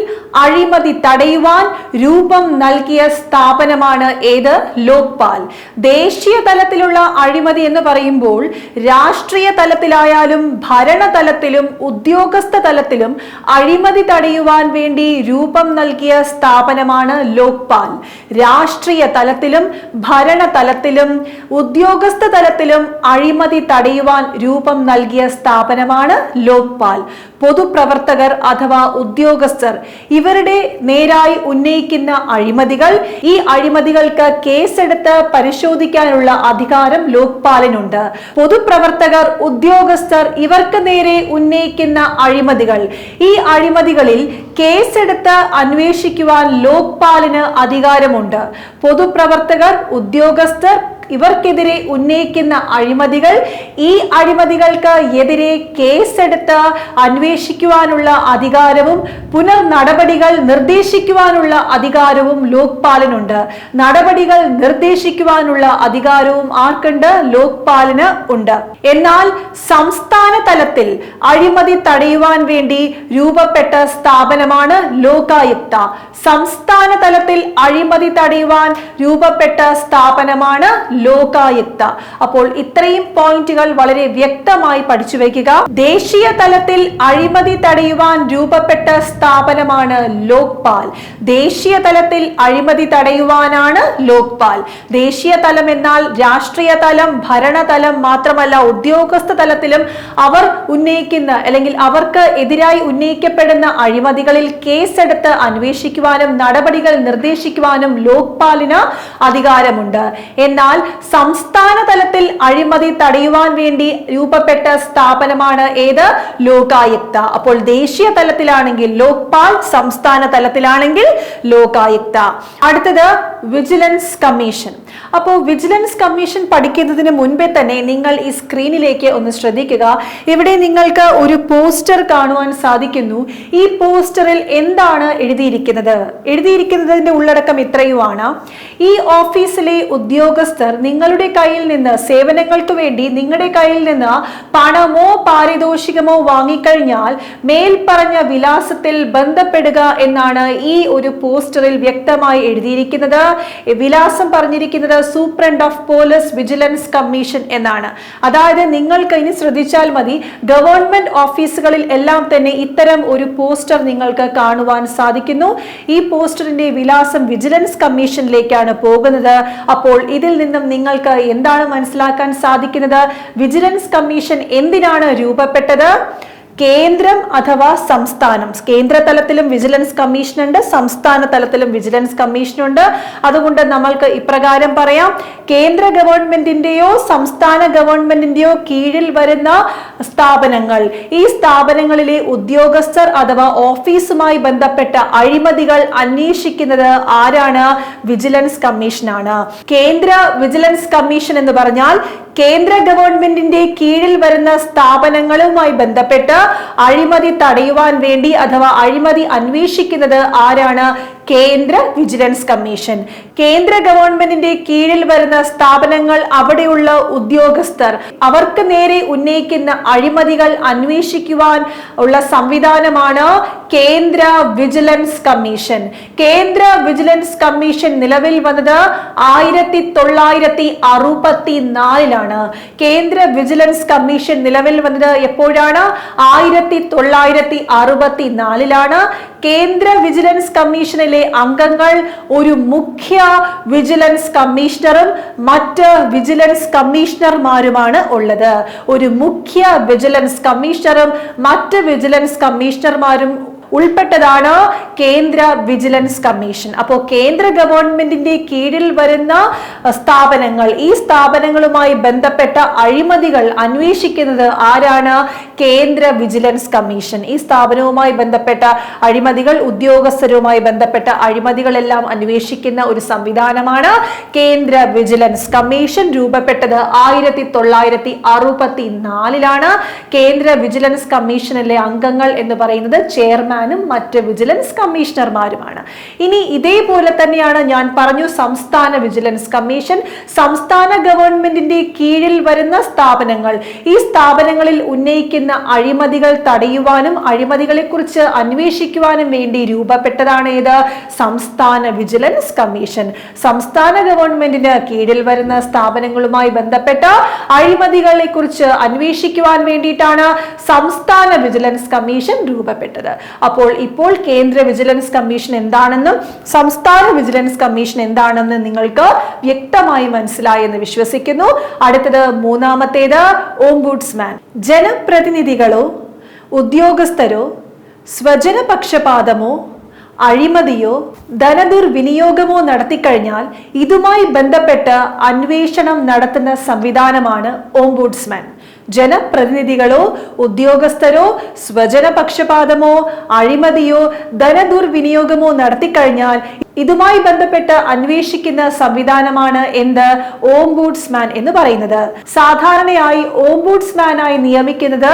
അഴിമതി തടയുവാൻ രൂപം നൽകിയ സ്ഥാപനമാണ് ഏത്? ലോക്പാൽ. ദേശീയ തലത്തിലുള്ള അഴിമതി എന്ന് പറയുമ്പോൾ രാഷ്ട്രീയ തലത്തിലായാലും ഭരണതലത്തിലും ഉദ്യോഗസ്ഥ തലത്തിലും അഴിമതി തടയുവാൻ വേണ്ടി രൂപം നൽകിയ സ്ഥാപനമാണ് ലോക്പാൽ. രാഷ്ട്രീയ തലത്തിലും ഭരണതലത്തിലും ഉദ്യോഗസ്ഥ തലത്തിലും അഴിമതി തടയുവാൻ രൂപം നൽകിയ സ്ഥാപനമാണ് ലോക്പാൽ. പൊതുപ്രവർത്തകർ അഥവാ ഉദ്യോഗസ്ഥർ ഇവരുടെ നേരായി ഉന്നയിക്കുന്ന അഴിമതികൾ, ഈ അഴിമതികൾക്ക് കേസെടുത്ത് പരിശോധിക്കാനുള്ള അധികാരം ലോക്പാലിനുണ്ട്. പൊതുപ്രവർത്തകർ ഉദ്യോഗസ്ഥർ ഇവർക്ക് നേരെ ഉന്നയിക്കുന്ന അഴിമതികൾ, ഈ അഴിമതികളിൽ കേസെടുത്ത് അന്വേഷിക്കുവാൻ ലോക്പാലിന് അധികാരമുണ്ട്. പൊതുപ്രവർത്തകർ ഉദ്യോഗസ്ഥർ ഇവർക്കെതിരെ ഉന്നയിക്കുന്ന അഴിമതികൾ, ഈ അഴിമതികൾക്ക് എതിരെ കേസെടുത്ത് അന്വേഷിക്കുവാനുള്ള അധികാരവും പുനർ നടപടികൾ നിർദ്ദേശിക്കുവാനുള്ള അധികാരവും ലോക്പാലിനുണ്ട്. നടപടികൾ നിർദ്ദേശിക്കുവാനുള്ള അധികാരവും ആർക്കുണ്ട്? ലോക്പാലിന് ഉണ്ട്. എന്നാൽ സംസ്ഥാന തലത്തിൽ അഴിമതി തടയുവാൻ വേണ്ടി രൂപപ്പെട്ട സ്ഥാപനമാണ് ലോകായുക്ത. സംസ്ഥാന തലത്തിൽ അഴിമതി തടയുവാൻ രൂപപ്പെട്ട സ്ഥാപനമാണ് ലോകായുക്ത. അപ്പോൾ ഇത്രയും പോയിന്റുകൾ വളരെ വ്യക്തമായി പഠിച്ചു വയ്ക്കുക. ദേശീയ തലത്തിൽ അഴിമതി തടയുവാൻ രൂപപ്പെട്ട സ്ഥാപനമാണ് ലോക്പാൽ. ദേശീയ തലത്തിൽ അഴിമതി തടയുവാനാണ് ലോക്പാൽ. ദേശീയ തലം എന്നാൽ രാഷ്ട്രീയ തലം, ഭരണതലം മാത്രമല്ല, ഉദ്യോഗസ്ഥ തലത്തിലും അവർ ഉന്നയിക്കുന്ന അല്ലെങ്കിൽ അവർക്ക് എതിരായി ഉന്നയിക്കപ്പെടുന്ന അഴിമതികളിൽ കേസെടുത്ത് അന്വേഷിക്കുവാനും നടപടികൾ നിർദ്ദേശിക്കുവാനും ലോക്പാലിന് അധികാരമുണ്ട്. എന്നാൽ സംസ്ഥാന തലത്തിൽ അഴിമതി തടയുവാൻ വേണ്ടി രൂപപ്പെട്ട സ്ഥാപനമാണ് ഏത്? ലോകായുക്ത. അപ്പോൾ ദേശീയ തലത്തിലാണെങ്കിൽ ലോക്പാൽ, സംസ്ഥാന തലത്തിലാണെങ്കിൽ ലോകായുക്ത. അടുത്തത് വിജിലൻസ് കമ്മീഷൻ. അപ്പോൾ വിജിലൻസ് കമ്മീഷൻ പഠിക്കുന്നതിന് മുൻപേ തന്നെ നിങ്ങൾ ഈ സ്ക്രീനിലേക്ക് ഒന്ന് ശ്രദ്ധിക്കുക. ഇവിടെ നിങ്ങൾക്ക് ഒരു പോസ്റ്റർ കാണുവാൻ സാധിക്കുന്നു. ഈ പോസ്റ്ററിൽ എന്താണ് എഴുതിയിരിക്കുന്നത്? എഴുതിയിരിക്കുന്നതിന്റെ ഉള്ളടക്കം ഇത്രയുമാണ്: ഈ ഓഫീസിലെ ഉദ്യോഗസ്ഥർ നിങ്ങളുടെ കയ്യിൽ നിന്ന് സേവനങ്ങൾക്ക് വേണ്ടി നിങ്ങളുടെ കയ്യിൽ നിന്ന് പണമോ പാരിതോഷികമോ വാങ്ങിക്കഴിഞ്ഞാൽ മേൽപ്പറഞ്ഞ വിലാസത്തിൽ ബന്ധപ്പെടുക എന്നാണ് ഈ ഒരു പോസ്റ്ററിൽ വ്യക്തമായി എഴുതിയിരിക്കുന്നത്. വിലാസം പറഞ്ഞിരിക്കുന്നത് superintendent of police vigilance commission എന്നാണ്. അതായത് നിങ്ങൾക്ക് ഇനി ശ്രദ്ധിച്ചാൽ മതി, ഗവൺമെന്റ് ഓഫീസുകളിൽ എല്ലാം തന്നെ ഇത്തരം ഒരു പോസ്റ്റർ നിങ്ങൾക്ക് കാണുവാൻ സാധിക്കുന്നു. ഈ പോസ്റ്ററിന്റെ വിലാസം വിജിലൻസ് കമ്മീഷനിലേക്കാണ് പോകുന്നത്. അപ്പോൾ ഇതിൽ നിന്നും നിങ്ങൾക്ക് എന്താണ് മനസ്സിലാക്കാൻ സാധിക്കുന്നത്? വിജിലൻസ് കമ്മീഷൻ എന്തിനാണ് രൂപപ്പെട്ടത്? കേന്ദ്രം അഥവാ സംസ്ഥാനം, കേന്ദ്ര തലത്തിലും വിജിലൻസ് കമ്മീഷൻ ഉണ്ട്, സംസ്ഥാന തലത്തിലും വിജിലൻസ് കമ്മീഷൻ ഉണ്ട്. അതുകൊണ്ട് നമ്മൾക്ക് ഇപ്രകാരം പറയാം: കേന്ദ്ര ഗവൺമെന്റിന്റെയോ സംസ്ഥാന ഗവൺമെന്റിന്റെയോ കീഴിൽ വരുന്ന സ്ഥാപനങ്ങൾ, ഈ സ്ഥാപനങ്ങളിലെ ഉദ്യോഗസ്ഥർ അഥവാ ഓഫീസുമായി ബന്ധപ്പെട്ട അഴിമതികൾ അന്വേഷിക്കുന്നത് ആരാണ്? വിജിലൻസ് കമ്മീഷനാണ്. കേന്ദ്ര വിജിലൻസ് കമ്മീഷൻ എന്ന് പറഞ്ഞാൽ കേന്ദ്ര ഗവൺമെന്റിന്റെ കീഴിൽ വരുന്ന സ്ഥാപനങ്ങളുമായി ബന്ധപ്പെട്ട് അഴിമതി തടയുവാൻ വേണ്ടി അഥവാ അഴിമതി അന്വേഷിക്കുന്നത് ആരാണ്? കേന്ദ്ര വിജിലൻസ് കമ്മീഷൻ. കേന്ദ്ര ഗവൺമെന്റിന്റെ കീഴിൽ വരുന്ന സ്ഥാപനങ്ങൾ, അവിടെയുള്ള ഉദ്യോഗസ്ഥർ, അവർക്ക് നേരെ ഉന്നയിക്കുന്ന അഴിമതികൾ അന്വേഷിക്കുവാൻ ഉള്ള സംവിധാനമാണ് കേന്ദ്ര വിജിലൻസ് കമ്മീഷൻ. കേന്ദ്ര വിജിലൻസ് കമ്മീഷൻ നിലവിൽ വന്നത് 1964 കേന്ദ്ര വിജിലൻസ് കമ്മീഷൻ നിലവിൽ വന്നത് എപ്പോഴാണ്? 1964 കേന്ദ്ര വിജിലൻസ് കമ്മീഷനിലെ അംഗങ്ങൾ ഒരു മുഖ്യ വിജിലൻസ് കമ്മീഷണറും മറ്റ് വിജിലൻസ് കമ്മീഷണർമാരുമാണ് ഉള്ളത്. ഒരു മുഖ്യ വിജിലൻസ് കമ്മീഷണറും മറ്റ് വിജിലൻസ് കമ്മീഷണർമാരും ഉൾപ്പെട്ടതാണ് കേന്ദ്ര വിജിലൻസ് കമ്മീഷൻ. അപ്പോൾ കേന്ദ്ര ഗവൺമെന്റിന്റെ കീഴിൽ വരുന്ന സ്ഥാപനങ്ങൾ, ഈ സ്ഥാപനങ്ങളുമായി ബന്ധപ്പെട്ട അഴിമതികൾ അന്വേഷിക്കുന്നത് ആരാണ്? കേന്ദ്ര വിജിലൻസ് കമ്മീഷൻ. ഈ സ്ഥാപനവുമായി ബന്ധപ്പെട്ട അഴിമതികൾ, ഉദ്യോഗസ്ഥരുമായി ബന്ധപ്പെട്ട അഴിമതികളെല്ലാം അന്വേഷിക്കുന്ന ഒരു സംവിധാനമാണ് കേന്ദ്ര വിജിലൻസ് കമ്മീഷൻ. രൂപപ്പെട്ടത് 1964 കേന്ദ്ര വിജിലൻസ് കമ്മീഷനിലെ അംഗങ്ങൾ എന്ന് പറയുന്നത് ചെയർമാൻ മറ്റ് വിജിലൻസ് കമ്മീഷണർമാരുമാണ്. ഇനി ഇതേപോലെ തന്നെയാണ് ഞാൻ പറഞ്ഞു സംസ്ഥാന വിജിലൻസ് കമ്മീഷൻ. സംസ്ഥാന ഗവൺമെന്റിന്റെ കീഴിൽ വരുന്ന സ്ഥാപനങ്ങൾ, ഈ സ്ഥാപനങ്ങളിൽ ഉന്നയിക്കുന്ന അഴിമതികൾ തടയുവാനും അഴിമതികളെ കുറിച്ച് അന്വേഷിക്കുവാനും വേണ്ടി രൂപപ്പെട്ടതാണ് ഏത്? സംസ്ഥാന വിജിലൻസ് കമ്മീഷൻ. സംസ്ഥാന ഗവൺമെന്റിന് കീഴിൽ വരുന്ന സ്ഥാപനങ്ങളുമായി ബന്ധപ്പെട്ട അഴിമതികളെ കുറിച്ച് അന്വേഷിക്കുവാൻ വേണ്ടിയിട്ടാണ് സംസ്ഥാന വിജിലൻസ് കമ്മീഷൻ രൂപപ്പെട്ടത്. അപ്പോൾ ഇപ്പോൾ കേന്ദ്ര വിജിലൻസ് കമ്മീഷൻ എന്താണെന്നും സംസ്ഥാന വിജിലൻസ് കമ്മീഷൻ എന്താണെന്ന് നിങ്ങൾക്ക് വ്യക്തമായി മനസ്സിലായി എന്ന് വിശ്വസിക്കുന്നു. അടുത്തത് മൂന്നാമത്തേത് ഓംബുഡ്സ്മാൻ. ജനപ്രതിനിധികളോ ഉദ്യോഗസ്ഥരോ സ്വജനപക്ഷപാതമോ അഴിമതിയോ ധനദുർവിനിയോഗമോ നടത്തിക്കഴിഞ്ഞാൽ ഇതുമായി ബന്ധപ്പെട്ട് അന്വേഷണം നടത്തുന്ന സംവിധാനമാണ് ഓംബുഡ്സ്മാൻ. ജനപ്രതിനിധികളോ ഉദ്യോഗസ്ഥരോ സ്വജനപക്ഷപാതമോ അഴിമതിയോ ധനദുർവിനിയോഗമോ നടത്തിക്കഴിഞ്ഞാൽ ഇതുമായി ബന്ധപ്പെട്ട് അന്വേഷിക്കുന്ന സംവിധാനമാണ് എന്ത്? ഓംബുഡ്സ്മാൻ എന്ന് പറയുന്നത്. സാധാരണയായി ഓംബുഡ്സ്മാനായി നിയമിക്കുന്നത്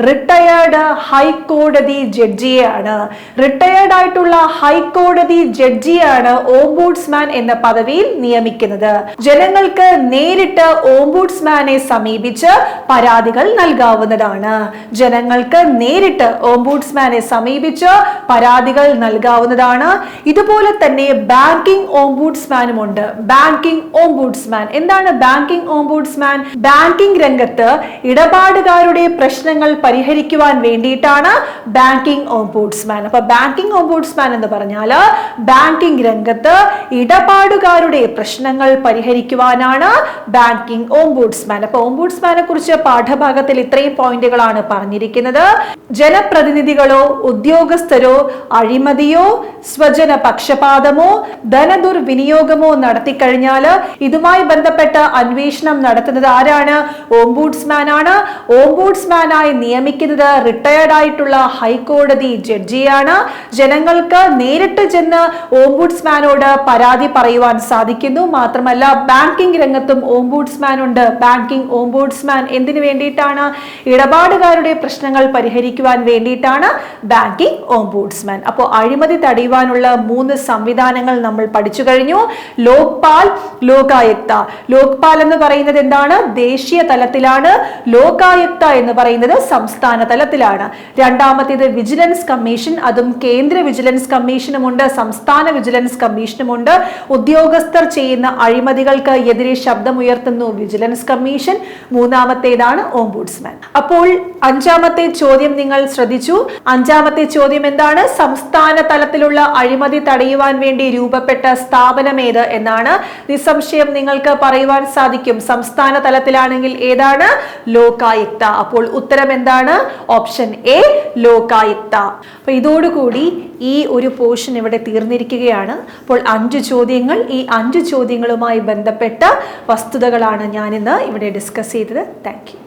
റിട്ടയേർഡ് ഹൈക്കോടതി ജഡ്ജിയെയാണ്. റിട്ടയേർഡ് ആയിട്ടുള്ള ഹൈക്കോടതി ജഡ്ജിയാണ് ഓംബുഡ്സ്മാൻ എന്ന പദവിയിൽ നിയമിക്കുന്നത്. ജനങ്ങൾക്ക് നേരിട്ട് ഓംബുഡ്സ്മാനെ സമീപിച്ച് പരാതികൾ നൽകാവുന്നതാണ്. ജനങ്ങൾക്ക് നേരിട്ട് ഓംബുഡ്സ്മാനെ സമീപിച്ച് പരാതികൾ നൽകാവുന്നതാണ്. ഇതുപോലെ തന്നെ ബാങ്കിംഗ് ഓംബുഡ്സ്മാനും ഉണ്ട്. ബാങ്കിംഗ് ഓംബുഡ്സ്മാൻ എന്താണ്? ബാങ്കിംഗ് ഓംബുഡ്സ്മാൻ ബാങ്കിംഗ് രംഗത്ത് ഇടപാടുകാരുടെ പ്രശ്നങ്ങൾ പരിഹരിക്കുവാൻ വേണ്ടിയിട്ടാണ് ബാങ്കിംഗ് ഓംബുഡ്സ്മാൻ. അപ്പൊ ബാങ്കിംഗ് ഓംബുഡ്സ്മാൻ എന്ന് പറഞ്ഞാൽ ബാങ്കിംഗ് രംഗത്ത് ഇടപാടുകാരുടെ പ്രശ്നങ്ങൾ പരിഹരിക്കുവാനാണ് ബാങ്കിംഗ് ഓംബുഡ്സ്മാൻ. അപ്പൊ ഓംബുഡ്സ്മാനെ കുറിച്ച് പാഠഭാഗത്തിൽ ഇത്രയും പോയിന്റുകളാണ് പറഞ്ഞിരിക്കുന്നത്. ജനപ്രതിനിധികളോ ഉദ്യോഗസ്ഥരോ അഴിമതിയോ സ്വജന പക്ഷപാതമോ ധനദുർവിനിയോഗമോ നടത്തിക്കഴിഞ്ഞാൽ ഇതുമായി ബന്ധപ്പെട്ട അന്വേഷണം നടത്തുന്നത് ആരാണ്? ഓംബുഡ്സ്മാൻ ആണ്. ഓംബുഡ്സ്മാനായി നിയമിക്കുന്നത് റിട്ടയേർഡ് ആയിട്ടുള്ള ഹൈക്കോടതി ജഡ്ജിയാണ്. ജനങ്ങൾക്ക് നേരിട്ട് ചെന്ന് ഓംബുഡ്സ്മാനോട് പരാതി പറയുവാൻ സാധിക്കുന്നു. മാത്രമല്ല ബാങ്കിംഗ് രംഗത്തും ഓംബുഡ്സ്മാൻ ഉണ്ട്. ബാങ്കിംഗ് ഓംബുഡ്സ്മാൻ എന്തിനു വേണ്ടിയിട്ടാണ്? ഇടപാടുകാരുടെ പ്രശ്നങ്ങൾ പരിഹരിക്കുവാൻ വേണ്ടിയിട്ടാണ് ബാങ്കിംഗ് ഓംബുഡ്സ്മാൻ. അപ്പോൾ അഴിമതി തടയുവാനുള്ള 3 സംവിധാനങ്ങൾ നമ്മൾ പഠിച്ചു കഴിഞ്ഞു. ലോക്പാൽ, ലോകായുക്ത. ലോക്പാൽ എന്ന് പറയുന്നത് എന്താണ്? ദേശീയ തലത്തിലാണ്. ലോകായുക്ത എന്ന് പറയുന്നത് സംസ്ഥാന തലത്തിലാണ്. രണ്ടാമത്തേത് വിജിലൻസ് കമ്മീഷൻ. അതും കേന്ദ്ര വിജിലൻസ് കമ്മീഷനുമുണ്ട്, സംസ്ഥാന വിജിലൻസ് കമ്മീഷനുമുണ്ട്. ഉദ്യോഗസ്ഥർ ചെയ്യുന്ന അഴിമതികൾക്ക് എതിരെ ശബ്ദമുയർത്തുന്നു വിജിലൻസ് കമ്മീഷൻ. മൂന്നാമത്തേതാണ് ഓംബുഡ്സ്മാൻ. അപ്പോൾ 5ാമത്തെ ചോദ്യം നിങ്ങൾ ശ്രദ്ധിച്ചു. 5ാമത്തെ ചോദ്യം എന്താണ്? സംസ്ഥാന തലത്തിലുള്ള അഴിമതി തടയുവാൻ വേണ്ടി രൂപപ്പെട്ട സ്ഥാപനം ഏത് എന്നാണ്. നിസ്സംശയം നിങ്ങൾക്ക് പറയുവാൻ സാധിക്കും. സംസ്ഥാന തലത്തിലാണെങ്കിൽ ഏതാണ്? ലോകായുക്ത. അപ്പോൾ ഉത്തരം എന്താണ്? Option A, Lokayukta. അപ്പൊ ഇതോടുകൂടി ഈ ഒരു പോർഷൻ ഇവിടെ തീർന്നിരിക്കുകയാണ്. അപ്പോൾ 5 ചോദ്യങ്ങൾ, ഈ 5 ചോദ്യങ്ങളുമായി ബന്ധപ്പെട്ട വസ്തുതകളാണ് ഞാനിന്ന് ഇവിടെ ഡിസ്കസ് ചെയ്തത്. Thank you.